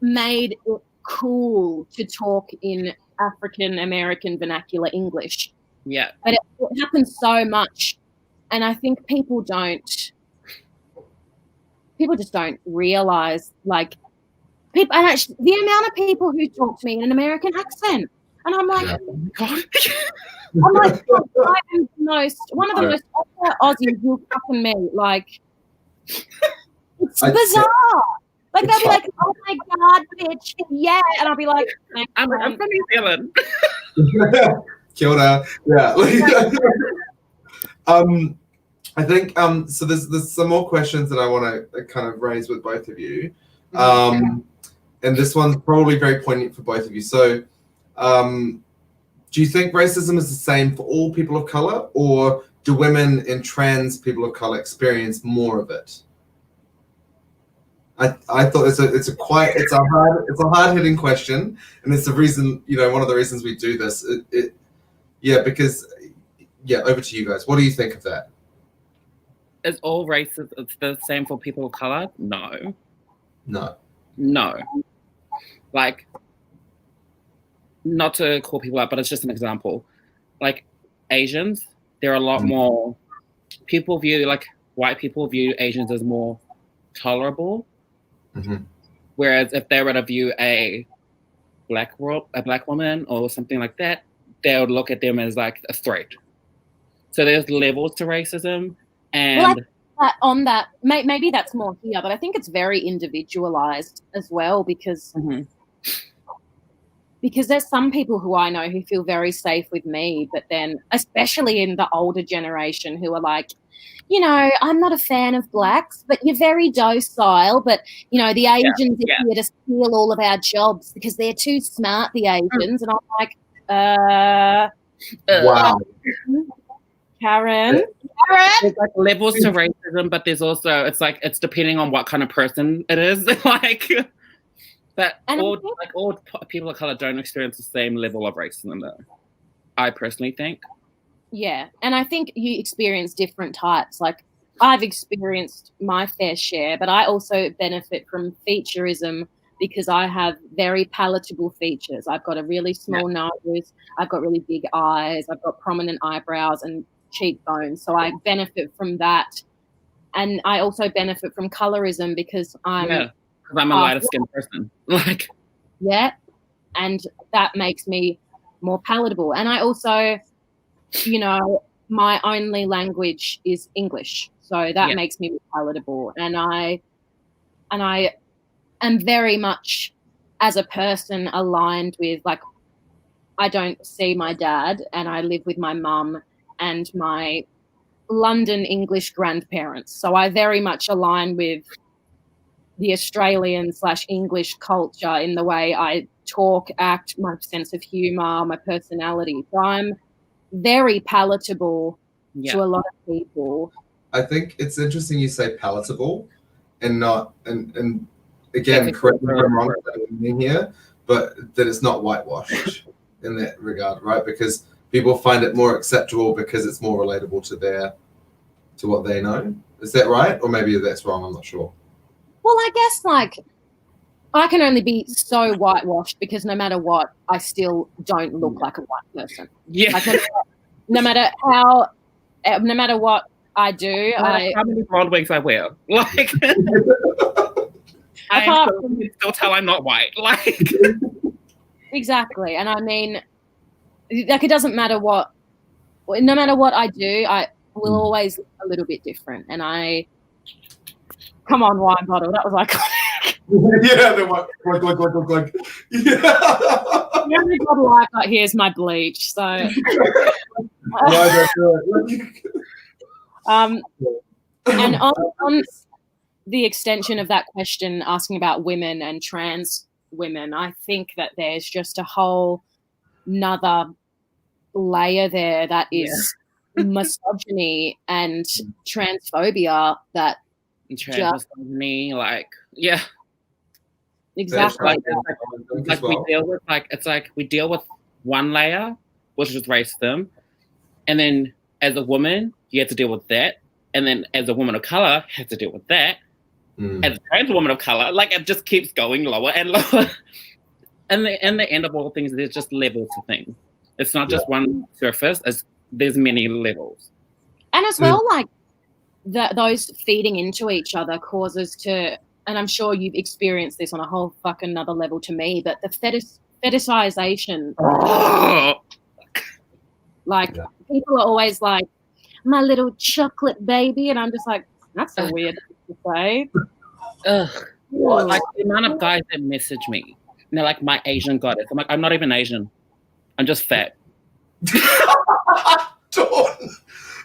made it cool to talk in African American vernacular English. Yeah. But it happens so much, and I think people just don't realize, like, people, and actually the amount of people who talk to me in an American accent, and I'm like, God. I'm like, I am one of the most popular Aussies you'll fucking meet. Like, it's bizarre. Like, they'll be like, oh my God, bitch, yeah. And I'll be like, I'm from New Zealand. Kia ora. Yeah. I think so there's some more questions that I want to kind of raise with both of you. And this one's probably very poignant for both of you. So do you think racism is the same for all people of color, or do women and trans people of color experience more of it? I thought it's a hard hitting question, and it's the reason, one of the reasons we do this. Over to you guys. What do you think of that? Is all races it's the same for people of color? No. Like, not to call people out, but it's just an example. Like, Asians, there are a lot more people white people view Asians as more tolerable. Whereas if they were to view a black woman or something like that, they would look at them as like a threat. So there's levels to racism, and on that, maybe that's more here, but I think it's very individualized as well, because there's some people who I know who feel very safe with me, but then especially in the older generation who are like, I'm not a fan of blacks, but you're very docile. But, the Asians are here to steal all of our jobs because they're too smart, the Asians. And I'm like, wow. Karen? There's like levels to racism, but there's also, it's depending on what kind of person it is. But all people of color don't experience the same level of racism, though. I personally think. Yeah, and I think you experience different types. Like, I've experienced my fair share, but I also benefit from featureism because I have very palatable features. I've got a really small nose, I've got really big eyes, I've got prominent eyebrows and cheekbones. So I benefit from that. And I also benefit from colorism because I'm a lighter skinned person. And that makes me more palatable. And I also, my only language is English, so that makes me palatable. And I am very much, as a person, aligned with, like, I don't see my dad, and I live with my mum and my London English grandparents. So I very much align with the Australian/English culture in the way I talk, act, my sense of humor, my personality. So I'm very palatable to a lot of people. I think it's interesting you say palatable and not, and again, correct me if I'm wrong here, but that it's not whitewashed in that regard, right? Because people find it more acceptable because it's more relatable to what they know. Is that right? Or maybe that's wrong, I'm not sure. Well, I guess, I can only be so whitewashed because no matter what, I still don't look like a white person. Yeah. No matter what I do, how many blonde wigs I wear? I can still tell I'm not white. Exactly. And I mean, it doesn't matter what, no matter what I do, I will always look a little bit different. And come on, wine bottle. That was iconic. Yeah, the one. Glug. Yeah. The only bottle I've got here is my bleach. So. And on the extension of that question, asking about women and trans women, I think that there's just a whole nother layer there that is misogyny and transphobia that trans misogyny, like exactly. Like we deal with we deal with one layer, which is racism, and then as a woman, you have to deal with that, and then as a woman of color, you have to deal with that. As a trans woman of color, like it just keeps going lower and lower. And the end of all things, there's just levels to things. It's not just one surface. There's many levels. And as well, like those feeding into each other causes to, and I'm sure you've experienced this on a whole fucking another level to me, but the fetishization. Like people are always like, my little chocolate baby, and I'm just like, that's so weird to say. Ugh. Like the amount of guys that message me, and they're like, my Asian goddess. I'm like, I'm not even Asian. I'm just fat. Dawn.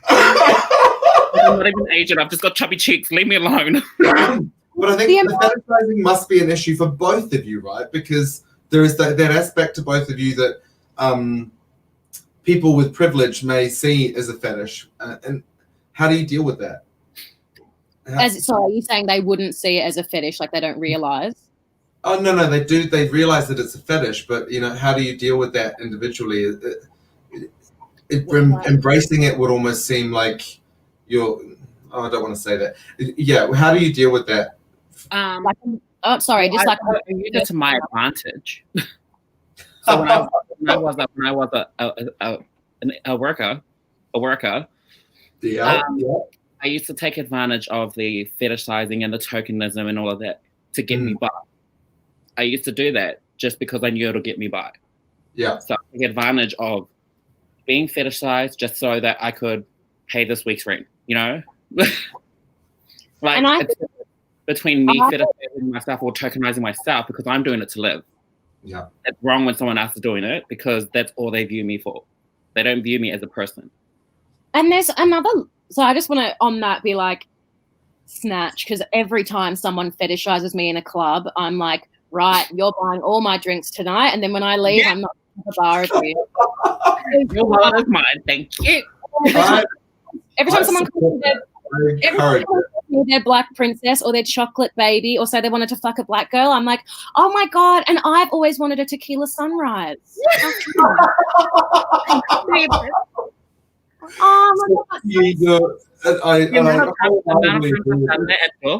I'm not even Asian. I've just got chubby cheeks. Leave me alone. But I think the fetishizing must be an issue for both of you, right? Because there is that aspect to both of you that people with privilege may see as a fetish. And how do you deal with that? So are you saying they wouldn't see it as a fetish, like they don't realize? Oh, no, they do. They realize that it's a fetish, but, how do you deal with that individually? Embracing it would almost seem like I don't want to say that. Yeah, how do you deal with that? I use it to my advantage. So when I was a worker, I used to take advantage of the fetishizing and the tokenism and all of that to get me by. I used to do that just because I knew it'll get me by. Yeah. So I take advantage of being fetishized just so that I could pay this week's rent, Like between me fetishizing myself or tokenizing myself because I'm doing it to live. Yeah. It's wrong when someone else is doing it because that's all they view me for. They don't view me as a person. And there's another, so I just want to on that be like, snatch, because every time someone fetishizes me in a club, I'm like, right, you're buying all my drinks tonight, and then when I leave, I'm not at the bar with you. Your wallet is mine, thank you. Every time someone comes with their black princess or their chocolate baby or say they wanted to fuck a black girl, I'm like, oh my God, and I've always wanted a tequila sunrise.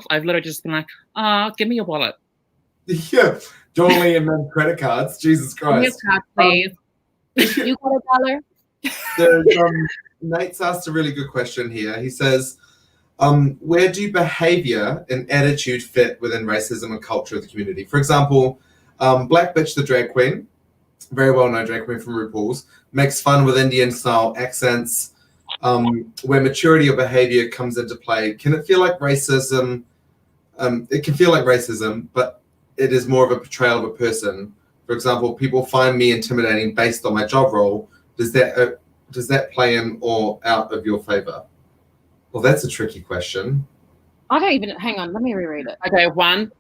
I've literally just been like, give me your wallet. Yeah, Dolly and then credit cards. Jesus Christ. Give me a card, please. You got $1. Nate's asked a really good question here. He says, where do behavior and attitude fit within racism and culture of the community? For example, Black Bitch, the drag queen, very well-known drag queen from RuPaul's, makes fun with Indian-style accents. Where maturity or behavior comes into play, can it feel like racism? It can feel like racism, but it is more of a portrayal of a person. For example, people find me intimidating based on my job role. Does that play in or out of your favor? Well, that's a tricky question. I don't even, hang on, let me reread it. Okay, one,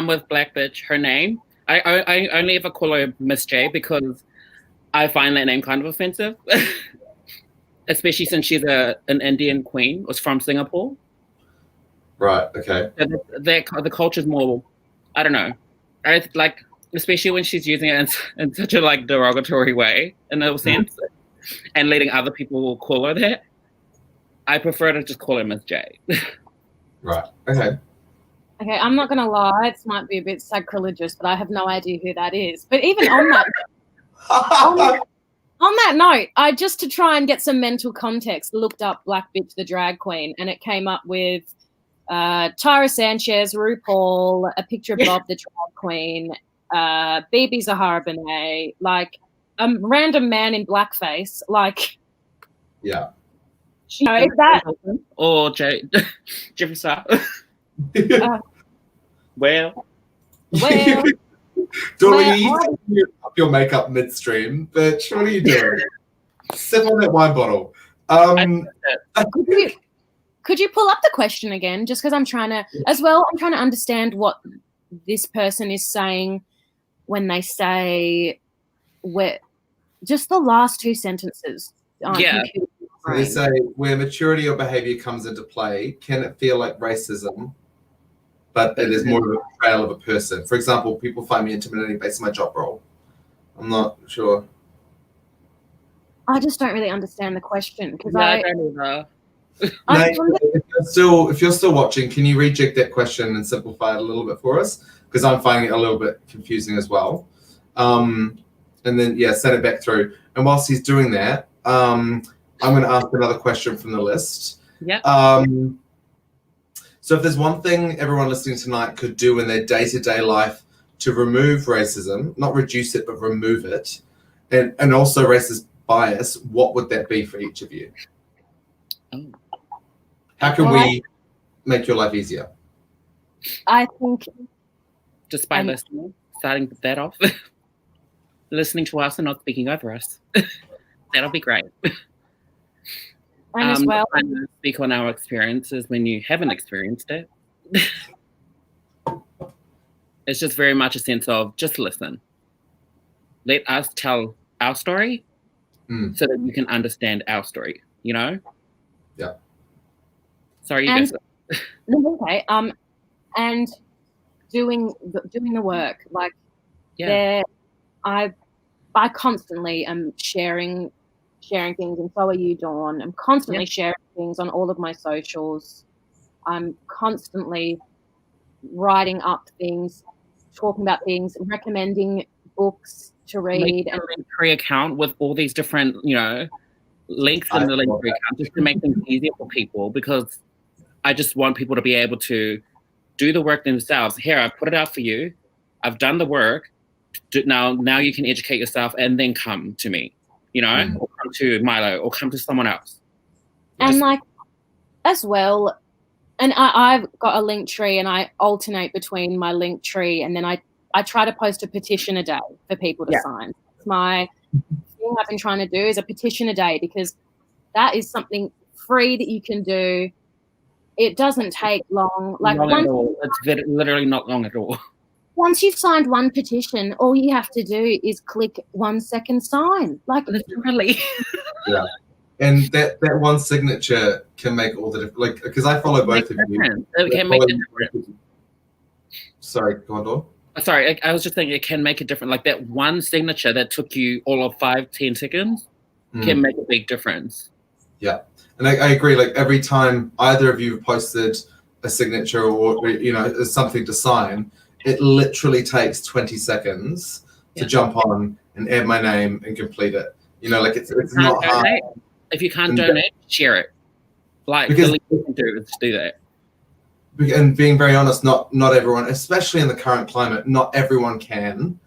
with Black Bitch, her name, I only ever call her Miss J because I find that name kind of offensive. Especially since she's an Indian queen, was from Singapore. Right, okay. The culture's more, I don't know. I like, especially when she's using it in such a derogatory way, in a sense, and letting other people call her that. I prefer to just call her Miss J. Right, okay. Okay, I'm not going to lie, it might be a bit sacrilegious, but I have no idea who that is. But even on that... On that note, I just to try and get some mental context, looked up Black Bitch the drag queen, and it came up with Tyra Sanchez, RuPaul, a picture of Bob the drag queen, Bibi Zahara Benet, like a random man in blackface, like. Yeah. Is that or Jeffree Star? Well. Dolly, you up your makeup midstream, bitch. What are you doing? Sip on that wine bottle. Could you pull up the question again? Just because I'm trying to understand what this person is saying when they say just the last two sentences. Yeah. So they say where maturity or behavior comes into play, can it feel like racism? but it is more of a portrayal of a person. For example, people find me intimidating based on my job role. I'm not sure. I just don't really understand the question because I don't either. Nate, if you're still watching, can you reject that question and simplify it a little bit for us? Because I'm finding it a little bit confusing as well. And then, send it back through. And whilst he's doing that, I'm going to ask another question from the list. Yeah. So if there's one thing everyone listening tonight could do in their day-to-day life to remove racism, not reduce it, but remove it, and also racist bias, what would that be for each of you? Oh. How can we make your life easier? I think just by listening, starting that off, listening to us and not speaking over us. That'll be great. And as well, speak on our experiences when you haven't experienced it. It's just very much a sense of just listen. Let us tell our story so that you can understand our story, you know? Yeah. Sorry, you guys. Okay. And doing the work. Like I constantly am sharing things, and so are you, Dawn. I'm constantly sharing things on all of my socials. I'm constantly writing up things, talking about things, recommending books to read. And a Linktree account with all these different, links in the Linktree account just to make things easier for people, because I just want people to be able to do the work themselves. Here, I put it out for you. I've done the work. Now you can educate yourself and then come to me, or come to Milo or come to someone else. And as well, and I've got a Linktree and I alternate between my Linktree, and then I try to post a petition a day for people to sign. It's my thing I've been trying to do is a petition a day, because that is something free that you can do. It doesn't take long. Not at all. It's literally not long at all. Once you've signed one petition, all you have to do is click 1 second sign. Literally. Yeah. And that one signature can make all the difference. Because I follow both of you. It can make a difference. Sorry, go on, Dawn. Sorry, I was just thinking it can make a difference. Like that one signature that took you all of 5-10 seconds can make a big difference. Yeah. And I agree. Like every time either of you posted a signature or something to sign, it literally takes 20 seconds to jump on and add my name and complete it. It's not hard. If you can't donate, share it. Because the least you can do is do that. And being very honest, not everyone, especially in the current climate, not everyone can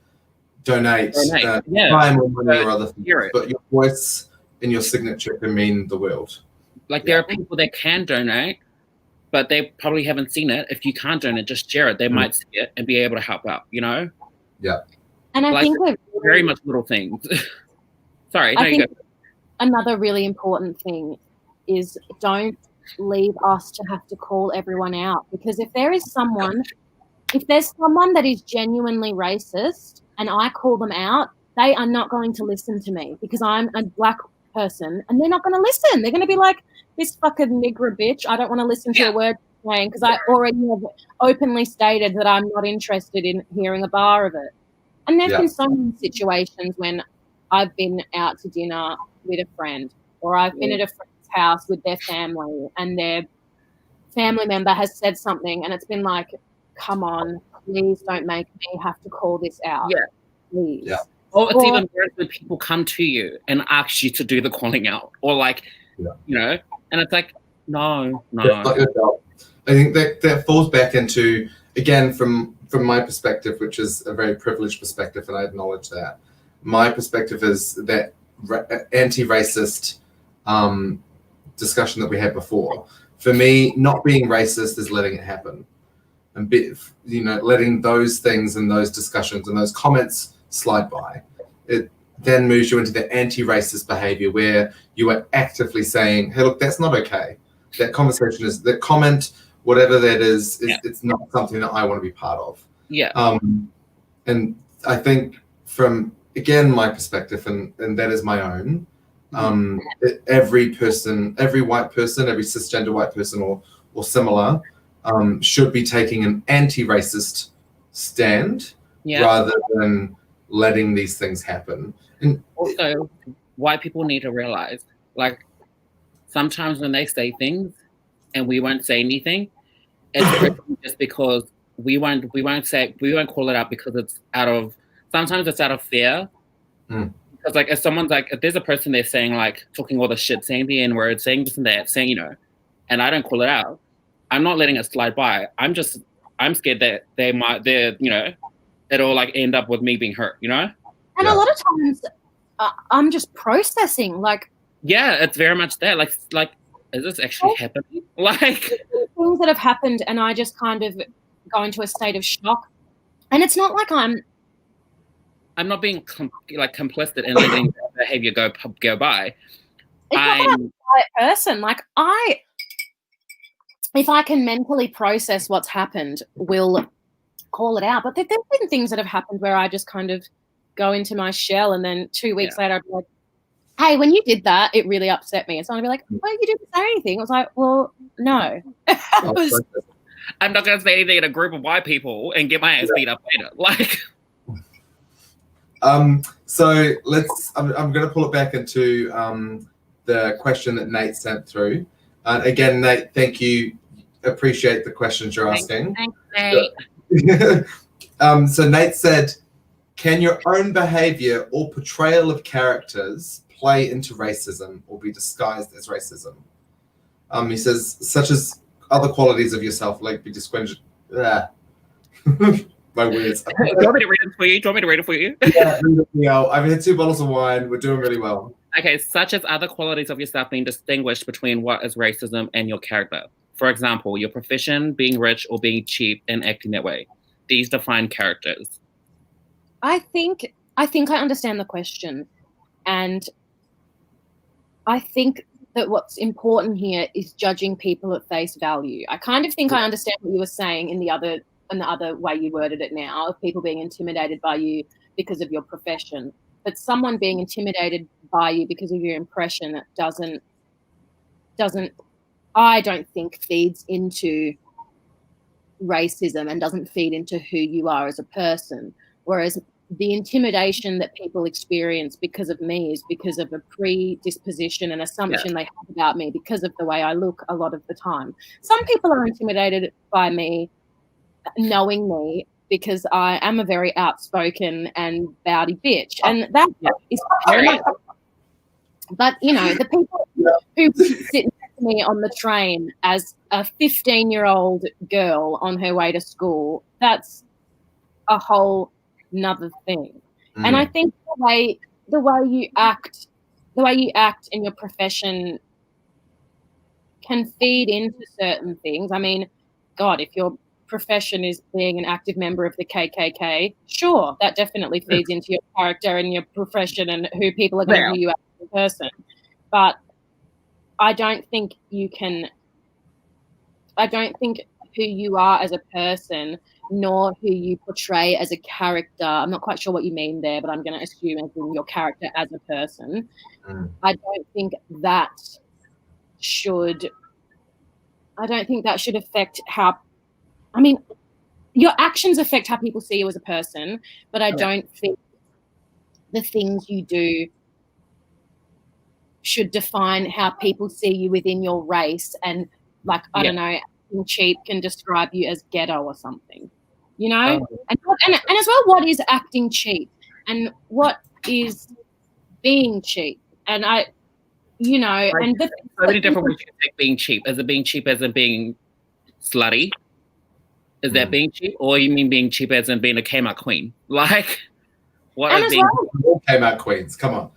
donate time or money or other things. But your voice and your signature can mean the world. There are people that can donate, but they probably haven't seen it. If you can't donate, just share it. They might see it and be able to help out, Yeah. And I think we're very much little things. Sorry, I think another really important thing is don't leave us to have to call everyone out, because if there's someone that is genuinely racist and I call them out, they are not going to listen to me because I'm a black person, and they're not going to listen. They're going to be like, this fucking nigger bitch, I don't want to listen to a word you're saying, because I already have openly stated that I'm not interested in hearing a bar of it. And there's been so many situations when I've been out to dinner with a friend, or I've been at a friend's house with their family, and their family member has said something, and it's been like, come on, please don't make me have to call this out. Yeah. Please. Yeah. Or it's even worse when people come to you and ask you to do the calling out, or and it's like, no. I think that falls back into, again, from my perspective, which is a very privileged perspective, and I acknowledge that. My perspective is that anti-racist discussion that we had before. For me, not being racist is letting it happen, and letting those things and those discussions and those comments slide by. It then moves you into the anti-racist behavior where you are actively saying, hey, look, that's not okay. That conversation is, that comment, whatever that is it's not something that I want to be part of. Yeah. And I think from, again, my perspective, and that is my own, every person, every white person, every cisgender white person or similar, should be taking an anti-racist stand rather than letting these things happen. And also, white people need to realize, like, sometimes when they say things and we won't say anything, it's just because we won't call it out because sometimes it's out of fear. Because like if there's a person there saying like talking all the shit, saying the N-word, saying this and that, saying, and I don't call it out, I'm not letting it slide by. I'm scared that it'll like end up with me being hurt, And a lot of times I'm just processing, like, yeah, it's very much that, like, is this actually happening? Like, things that have happened, and I just kind of go into a state of shock. And it's not like I'm not being complicit in letting behavior go by. I'm a quiet person. Like, if I can mentally process what's happened, will call it out. But there's been things that have happened where I just kind of go into my shell, and then 2 weeks later I'd be like, hey, when you did that, it really upset me. And so I'd be like, well, you didn't say anything. I was like, well, no. I'm not going to say anything in a group of white people and get my ass beat up later. Like, so I'm going to pull it back into the question that Nate sent through. Again, Nate, thank you. Appreciate the questions you're asking. Thanks, Nate. So Nate said, can your own behavior or portrayal of characters play into racism or be disguised as racism? He says, such as other qualities of yourself, like be disquented. My words. Do you want me to read it for you? Yeah, I've had 2 bottles of wine. We're doing really well. Okay, such as other qualities of yourself being distinguished between what is racism and your character. For example, your profession, being rich or being cheap and acting that way. These define characters. I think I understand the question, and I think that what's important here is judging people at face value. I kind of think I understand what you were saying in the other way you worded it now, of people being intimidated by you because of your profession. But someone being intimidated by you because of your impression doesn't I don't think feeds into racism and doesn't feed into who you are as a person. Whereas the intimidation that people experience because of me is because of a predisposition and assumption they have about me because of the way I look a lot of the time. Some people are intimidated by me knowing me because I am a very outspoken and bawdy bitch. And that is very But, the people who sit next to me on the train as a 15-year-old girl on her way to school, that's a whole another thing. And I think the way you act in your profession can feed into certain things. I mean, God, if your profession is being an active member of the KKK, sure, that definitely feeds into your character and your profession and who people are going to view you as a person. But I don't think who you are as a person nor who you portray as a character. I'm not quite sure what you mean there, but I'm going to assume as in your character as a person. I don't think that should affect how, I mean, your actions affect how people see you as a person, but I don't think the things you do should define how people see you within your race. And like, I don't know, acting cheap can describe you as ghetto or something, and as well, what is acting cheap and what is being cheap? And and so many different ways you can take being cheap. Is it being cheap as in being slutty? Is that being cheap, or you mean being cheap as in being a Kmart queen? Like, what is being Kmart queens? Come on.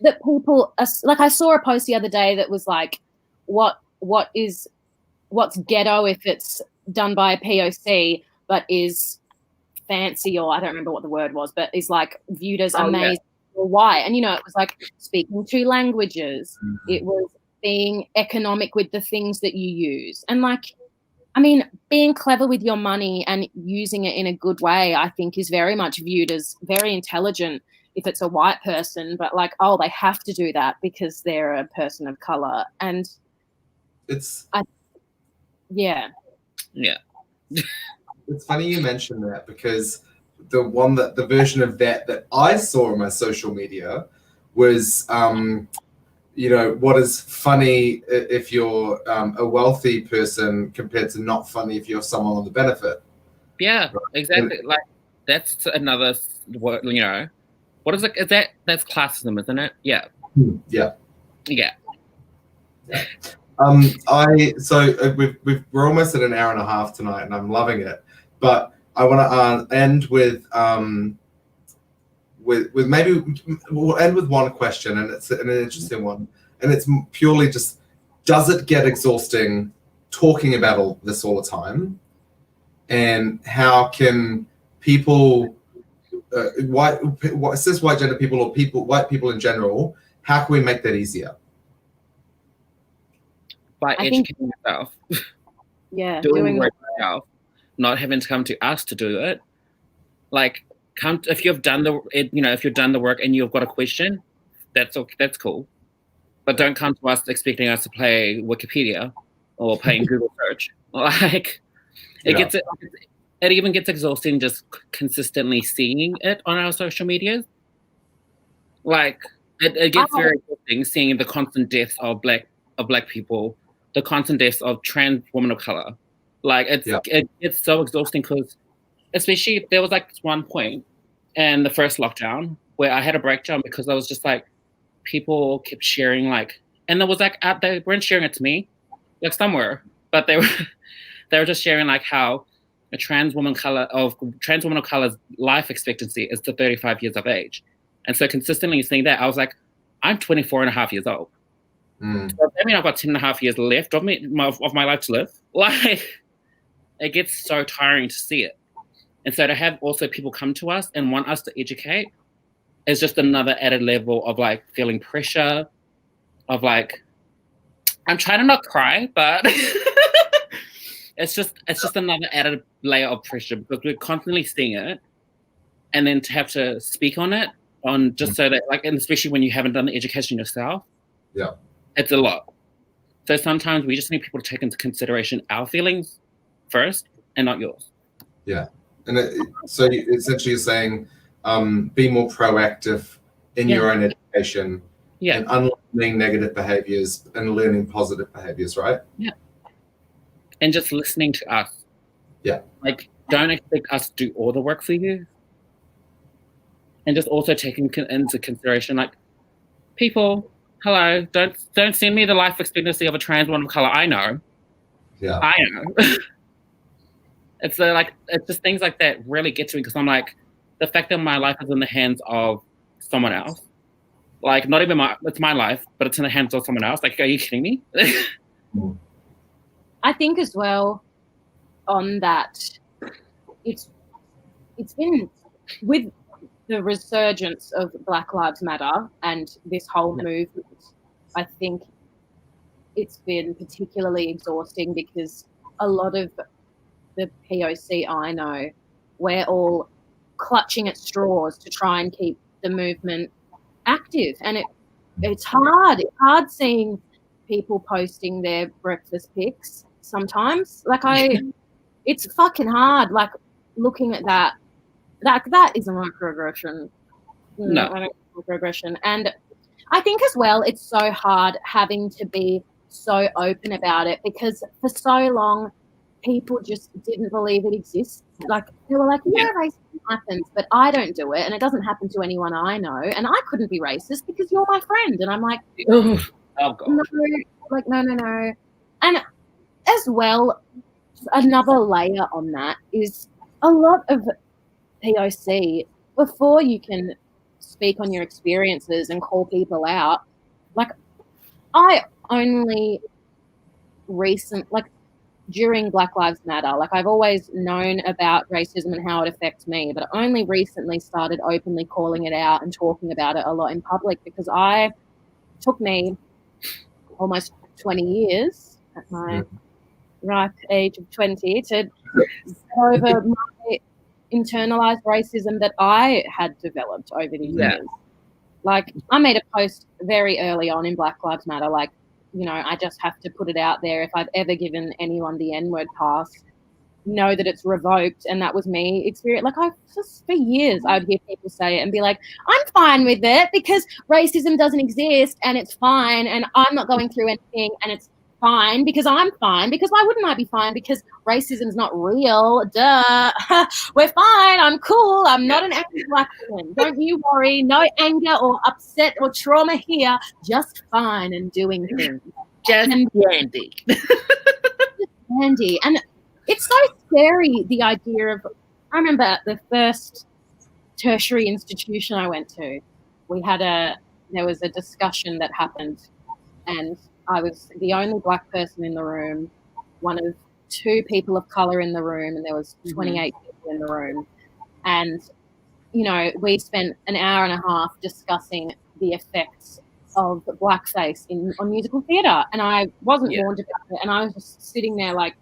That people like, I saw a post the other day that was like, what's ghetto if it's done by a POC but is fancy, or I don't remember what the word was, but is like viewed as amazing or white. And it was like speaking 2 languages. It was being economic with the things that you use, and like, I mean, being clever with your money and using it in a good way, I think is very much viewed as very intelligent if it's a white person, but like, oh, they have to do that because they're a person of color. And It's yeah. It's funny you mentioned that, because the version of that I saw on my social media was, what is funny if you're a wealthy person compared to not funny if you're someone on the benefit. Yeah, exactly. Like, that's another word, what is it? Is that's classism, isn't it? Yeah. Yeah. Yeah. We're almost at an hour and a half tonight, and I'm loving it. But I want to end with maybe we'll end with one question, and it's an interesting one, and it's purely just, does it get exhausting talking about all this all the time, and how can people, white gender people, or white people in general, how can we make that easier? By educating yourself. Yeah, doing work yourself, not having to come to us to do it. Like, if you've done if you've done the work and you've got a question, that's cool. But don't come to us expecting us to play Wikipedia or playing Google search. Like, it even gets exhausting just consistently seeing it on our social medias. Like, it gets very exhausting seeing the constant deaths of black people, the constant deaths of trans women of color. Like, it gets so exhausting, because especially there was like this one point in the first lockdown where I had a breakdown, because I was just like, people kept sharing, like, and there was like, they weren't sharing it to me, like, somewhere, but they were just sharing like how a trans woman of color's life expectancy is to 35 years of age. And so consistently seeing that, I was like, I'm 24 and a half years old. So I mean, I've got 10 and a half years left of my life to live. Like, it gets so tiring to see it. And so to have also people come to us and want us to educate is just another added level of like feeling pressure, of like, I'm trying to not cry, but it's just another added layer of pressure, because we're constantly seeing it, and then to have to speak on it, just so that, like, and especially when you haven't done the education yourself, it's a lot. So sometimes we just need people to take into consideration our feelings first and not yours. Yeah. And so essentially you're saying, be more proactive in your own education, and unlearning negative behaviors and learning positive behaviors, right? Yeah. And just listening to us. Yeah. Like, don't expect us to do all the work for you. And just also taking into consideration, like, people, hello, don't send me the life expectancy of a trans woman of color. I know. Yeah. I know. It's just things like that really get to me, because I'm like, the fact that my life is in the hands of someone else, like, not even it's my life, but it's in the hands of someone else. Like, are you kidding me? I think as well on that, it's been with the resurgence of Black Lives Matter and this whole movement, I think it's been particularly exhausting, because a lot of the POC I know, we're all clutching at straws to try and keep the movement active, and it's hard. It's hard seeing people posting their breakfast pics sometimes. Like, it's fucking hard. Like, looking at that is a microaggression. No. Microaggression. And I think as well, it's so hard having to be so open about it, because for so long, people just didn't believe it exists. Like, they were like, racism happens, but I don't do it, and it doesn't happen to anyone I know, and I couldn't be racist because you're my friend. And I'm like, oh God. No. And as well, another layer on that is a lot of POC, before you can speak on your experiences and call people out. Like, I only during Black Lives Matter, like, I've always known about racism and how it affects me, but I only recently started openly calling it out and talking about it a lot in public, because it took me almost 20 years at my ripe age of 20 to get over my internalized racism that I had developed over the years. Like, I made a post very early on in Black Lives Matter, like, you know, I just have to put it out there. If I've ever given anyone the N-word pass, know that it's revoked. And that was me experience. Like, I just, for years, I would hear people say it and be like, I'm fine with it because racism doesn't exist and it's fine, and I'm not going through anything and it's fine because I'm fine. Because why wouldn't I be fine? Because racism's not real. Duh. We're fine. I'm cool. I'm not an angry Black woman. Don't you worry. No anger or upset or trauma here. Just fine and doing things. Just dandy. Dandy. And it's so scary, the idea of, I remember at the first tertiary institution I went to, there was a discussion that happened, and I was the only Black person in the room, one of 2 people of color in the room, and there was 28 people in the room. And, you know, we spent an hour and a half discussing the effects of blackface on musical theatre. And I wasn't warned about it, and I was just sitting there like,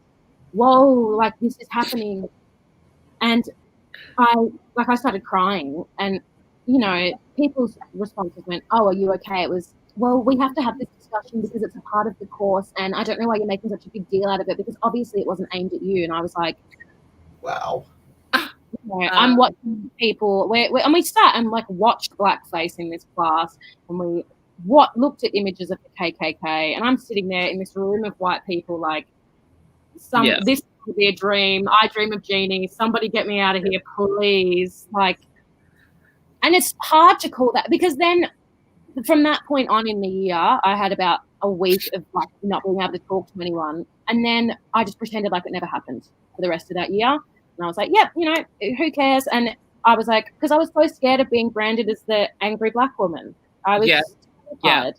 whoa, like this is happening. And I started crying, and, you know, people's responses went, oh, are you okay? It was, well, we have to have this discussion because it's a part of the course, and I don't know why you're making such a big deal out of it, because obviously it wasn't aimed at you. And I was like, wow. You know, I'm watching people, and we sat and like watched blackface in this class, and we looked at images of the KKK, and I'm sitting there in this room of white people like, this would be a dream. I dream of genies. Somebody get me out of here, please. Like, and it's hard to call that, because then from that point on in the year, I had about a week of like not being able to talk to anyone, and then I just pretended like it never happened for the rest of that year. And I was like, yep, you know, who cares? And I was like, because I was so scared of being branded as the angry Black woman. I was terrified.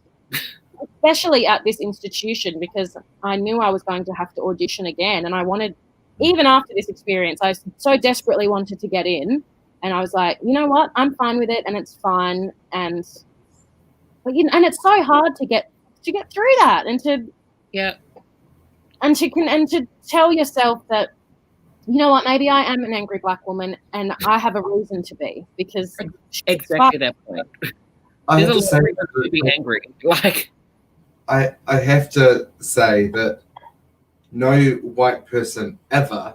Especially at this institution, because I knew I was going to have to audition again, and I wanted, even after this experience, I so desperately wanted to get in, and I was like, you know what, I'm fine with it, and it's fine, and it's so hard to get through that, and to tell yourself that, you know what, maybe I am an angry Black woman, and I have a reason to be, because exactly that point. I have There's to say to be angry, like. I have to say that no white person ever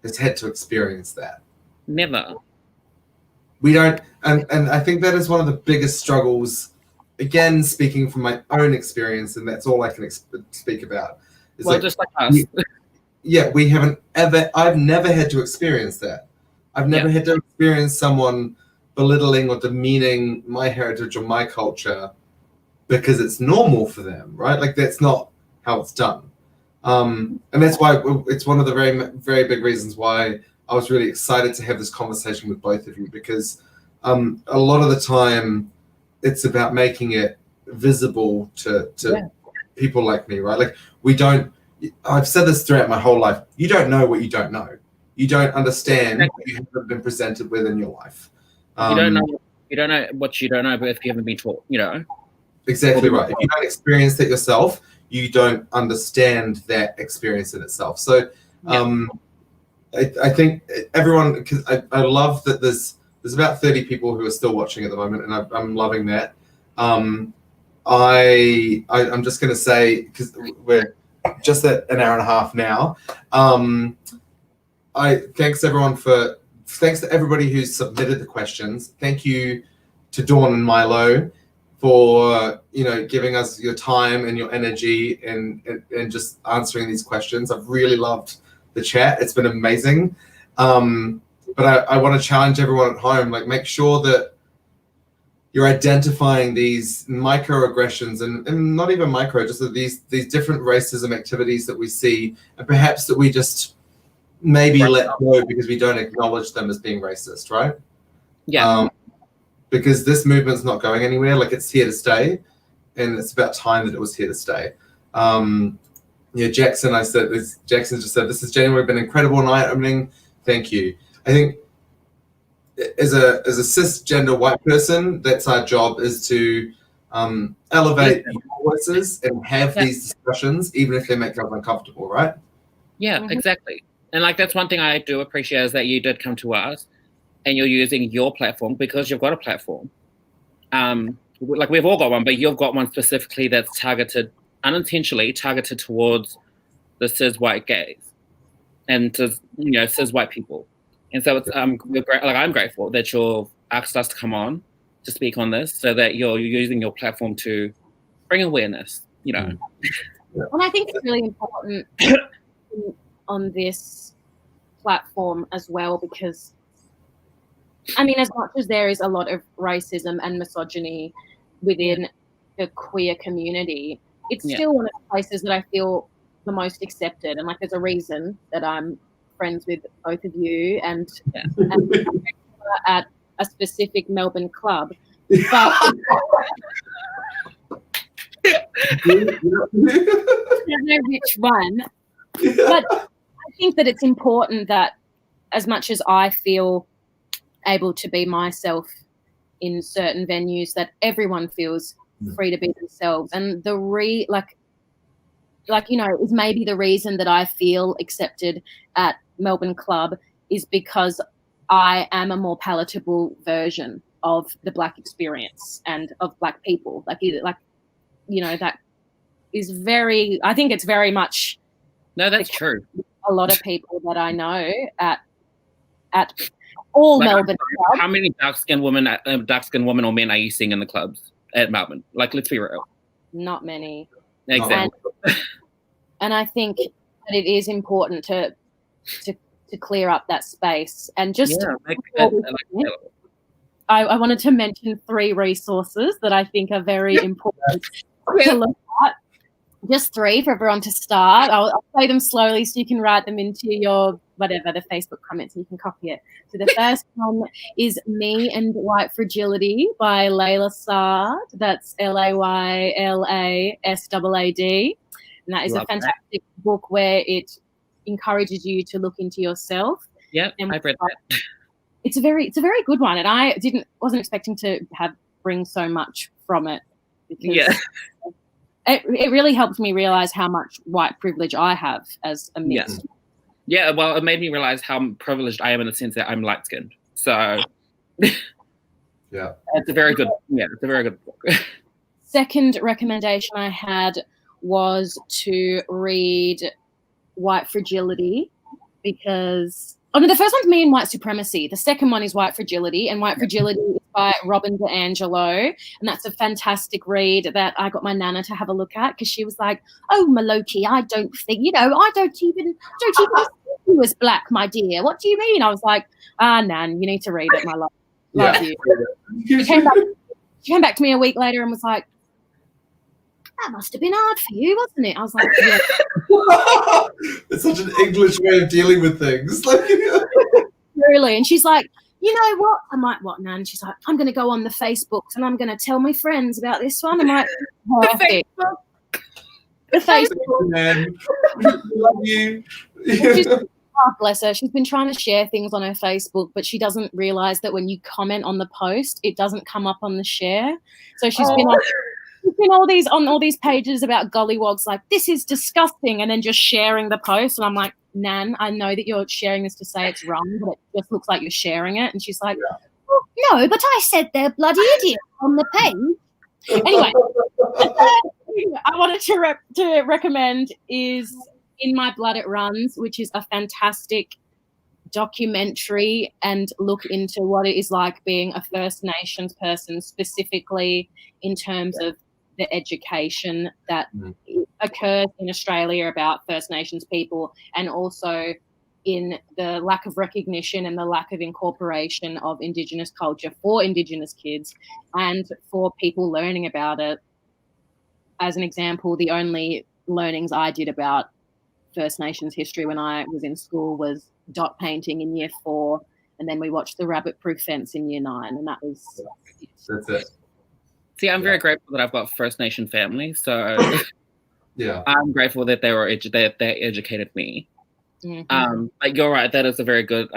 has had to experience that. Never. We don't, and I think that is one of the biggest struggles. Again, speaking from my own experience, and that's all I can speak about. Is well, just like us. We haven't ever. I've never had to experience that. I've never had to experience someone belittling or demeaning my heritage or my culture, because it's normal for them, right? Like, that's not how it's done. And that's why it's one of the very, very big reasons why I was really excited to have this conversation with both of you, because a lot of the time it's about making it visible to people like me, right? Like, I've said this throughout my whole life, you don't know what you don't know. You don't understand what you haven't been presented with in your life. You don't know what you don't know, but if you haven't been taught, you know. Exactly right. If you don't experience it yourself, you don't understand that experience in itself. So I think everyone, because I love that there's about 30 people who are still watching at the moment, and I'm loving that. I'm just going to say, because we're just at an hour and a half now, thanks to everybody who's submitted the questions. Thank you to Dawn and Milo for, you know, giving us your time and your energy and just answering these questions. I've really loved the chat. It's been amazing. But I want to challenge everyone at home, like, make sure that you're identifying these microaggressions and not even micro, just these different racism activities that we see, and perhaps that we just maybe let go because we don't acknowledge them as being racist, right? Because this movement's not going anywhere. Like, it's here to stay, and it's about time that it was here to stay. Jackson just said, this has genuinely been incredible and eye-opening. Thank you. I think as a cisgender white person, that's our job, is to elevate your voices and have these discussions, even if they make us uncomfortable, right? Yeah, exactly. And like, that's one thing I do appreciate, is that you did come to us and you're using your platform, because you've got a platform. Like, we've all got one, but you've got one specifically that's targeted unintentionally targeted towards the cis white gays and cis white people. And so it's we're great, like I'm grateful that you've asked us to come on to speak on this, so that you're using your platform to bring awareness, And I think it's really important on this platform as well, because I mean, as much as there is a lot of racism and misogyny within the queer community, it's still one of the places that I feel the most accepted. And like, there's a reason that I'm friends with both of you and at a specific Melbourne club. But I don't know which one. But I think that it's important that, as much as I feel able to be myself in certain venues, that everyone feels free to be themselves. And the is maybe the reason that I feel accepted at Melbourne Club is because I am a more palatable version of the Black experience and of Black people. That is very, I think it's very much. No, that's true. A lot of people that I know at all Melbourne clubs. How many dark-skinned women or men are you seeing in the clubs at Melbourne? Like, let's be real. Not many. Exactly. And I think that it is important to clear up that space. And just I wanted to mention 3 resources that I think are very important to look at. Just 3 for everyone to start. I'll say them slowly so you can write them into your the Facebook comments, and you can copy it. So the first one is Me and White Fragility by Layla Saad. That's Laylasaad. And that is a fantastic book where it encourages you to look into yourself. Yeah, I've read that. It's a very good one, and I wasn't expecting to bring so much from it. Because it really helped me realize how much white privilege I have as a mixed. Yeah, well, it made me realize how privileged I am in the sense that I'm light-skinned. So, it's a very good book. Second recommendation I had was to read White Fragility, because the first one's Me and White Supremacy. The second one is White Fragility, and White Fragility is by Robin DiAngelo, and that's a fantastic read that I got my nana to have a look at, because she was like, "Oh, Maloki, I don't even see you as Black, my dear. What do you mean?" I was like, Nan, you need to read it, my love. Love you. She came back to me a week later and was like, "That must have been hard for you, wasn't it?" I was like, "Yeah." It's such an English way of dealing with things. Really. And she's like, "You know what?" I'm like, "What, Nan?" And she's like, "I'm going to go on the Facebooks and I'm going to tell my friends about this one." I'm like, "Perfect." The Facebook. Man. Love you. Bless her. She's been trying to share things on her Facebook, but she doesn't realize that when you comment on the post, it doesn't come up on the share. So she's been like, on all these pages about gollywogs, like, "This is disgusting," and then just sharing the post. And I'm like, "Nan, I know that you're sharing this to say it's wrong, but it just looks like you're sharing it." And she's like, "Well, no, but I said they're bloody idiots on the page." Anyway, I wanted to recommend is In My Blood It Runs, which is a fantastic documentary and look into what it is like being a First Nations person, specifically in terms of the education that occurs in Australia about First Nations people, and also in the lack of recognition and the lack of incorporation of Indigenous culture for Indigenous kids and for people learning about it. As an example, the only learnings I did about First Nations history when I was in school was dot painting in year 4, and then we watched The Rabbit-Proof Fence in year 9, and that was That's it. See, I'm very grateful that I've got First Nation family, so I'm grateful that they educated me. Mm-hmm. But you're right, that is a very good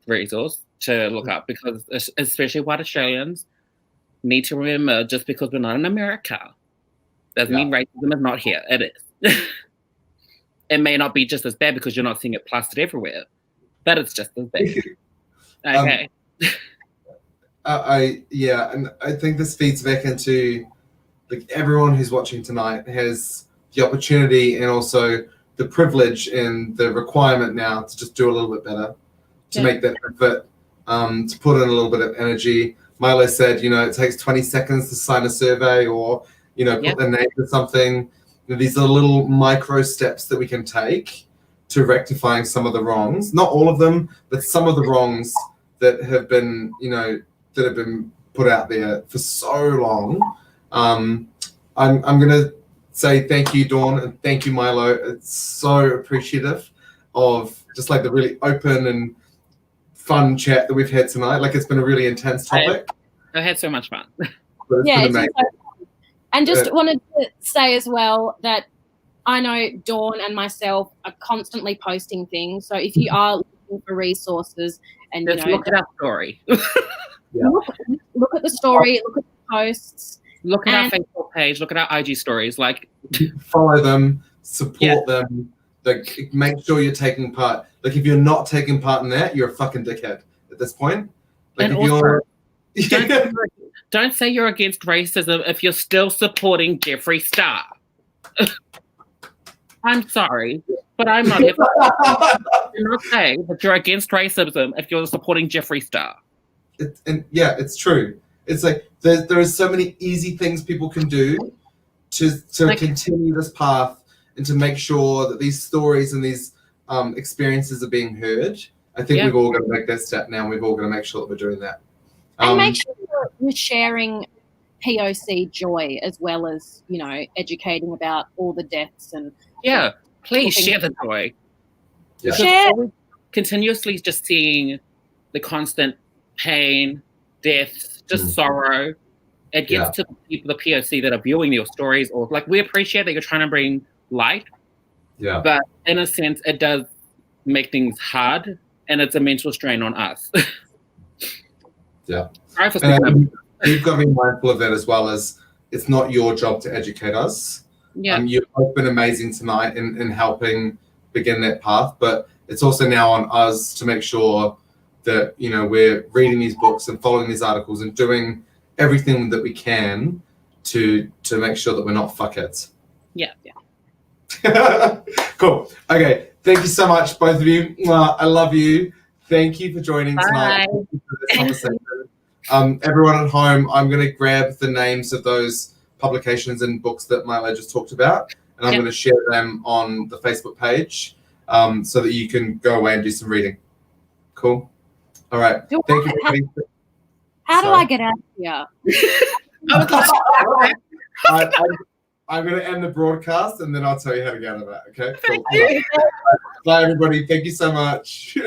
resource to look up, because especially white Australians need to remember, just because we're not in America doesn't mean racism is not here. It is. It may not be just as bad because you're not seeing it plastered everywhere, but it's just as bad. Okay. And I think this feeds back into, like, everyone who's watching tonight has the opportunity and also the privilege and the requirement now to just do a little bit better, to make that effort, to put in a little bit of energy. Milo said, it takes 20 seconds to sign a survey or, put their name to something. These are little micro steps that we can take to rectifying some of the wrongs. Not all of them, but some of the wrongs that have been, that have been put out there for so long. I'm going to say thank you, Dawn, and thank you, Milo. It's so appreciative of just like the really open and fun chat that we've had tonight. Like, it's been a really intense topic. I had so much fun. Yeah, and just wanted to say as well that I know Dawn and myself are constantly posting things. So if you are looking for resources and just look at our story. Look at the story, look at the posts. Look at our Facebook page, look at our IG stories. Like, follow them, support them, like make sure you're taking part. Like, if you're not taking part in that, you're a fucking dickhead at this point. Like, and if also, you're don't say you're against racism if you're still supporting Jeffree Star. I'm sorry, but I'm not. You're not saying that you're against racism if you're supporting Jeffree Star. It's true. It's like there are so many easy things people can do to continue this path and to make sure that these stories and these experiences are being heard. I think we've all got to make that step now. And we've all got to make sure that we're doing that. And make sure you're sharing POC joy as well as, educating about all the deaths and please share the joy. Yeah. Share. Continuously just seeing the constant pain, death, just sorrow. It gets to the people, the POC that are viewing your stories, or like, we appreciate that you're trying to bring light. Yeah. But in a sense, it does make things hard, and it's a mental strain on us. Yeah. You've got to be mindful of that as well, as it's not your job to educate us. Yeah. You've both been amazing tonight in helping begin that path, but it's also now on us to make sure that, we're reading these books and following these articles and doing everything that we can to make sure that we're not fuckheads. Yeah. Cool. Okay. Thank you so much, both of you. I love you. Thank you for joining tonight. Thank you for this conversation. Everyone at home, I'm going to grab the names of those publications and books that Milo just talked about, and I'm going to share them on the Facebook page so that you can go away and do some reading. Cool. All right. Thank you, everybody. How do I get out of here? I'm going to end the broadcast, and then I'll tell you how to get out of that. Okay? Thank you. Bye, everybody. Thank you so much.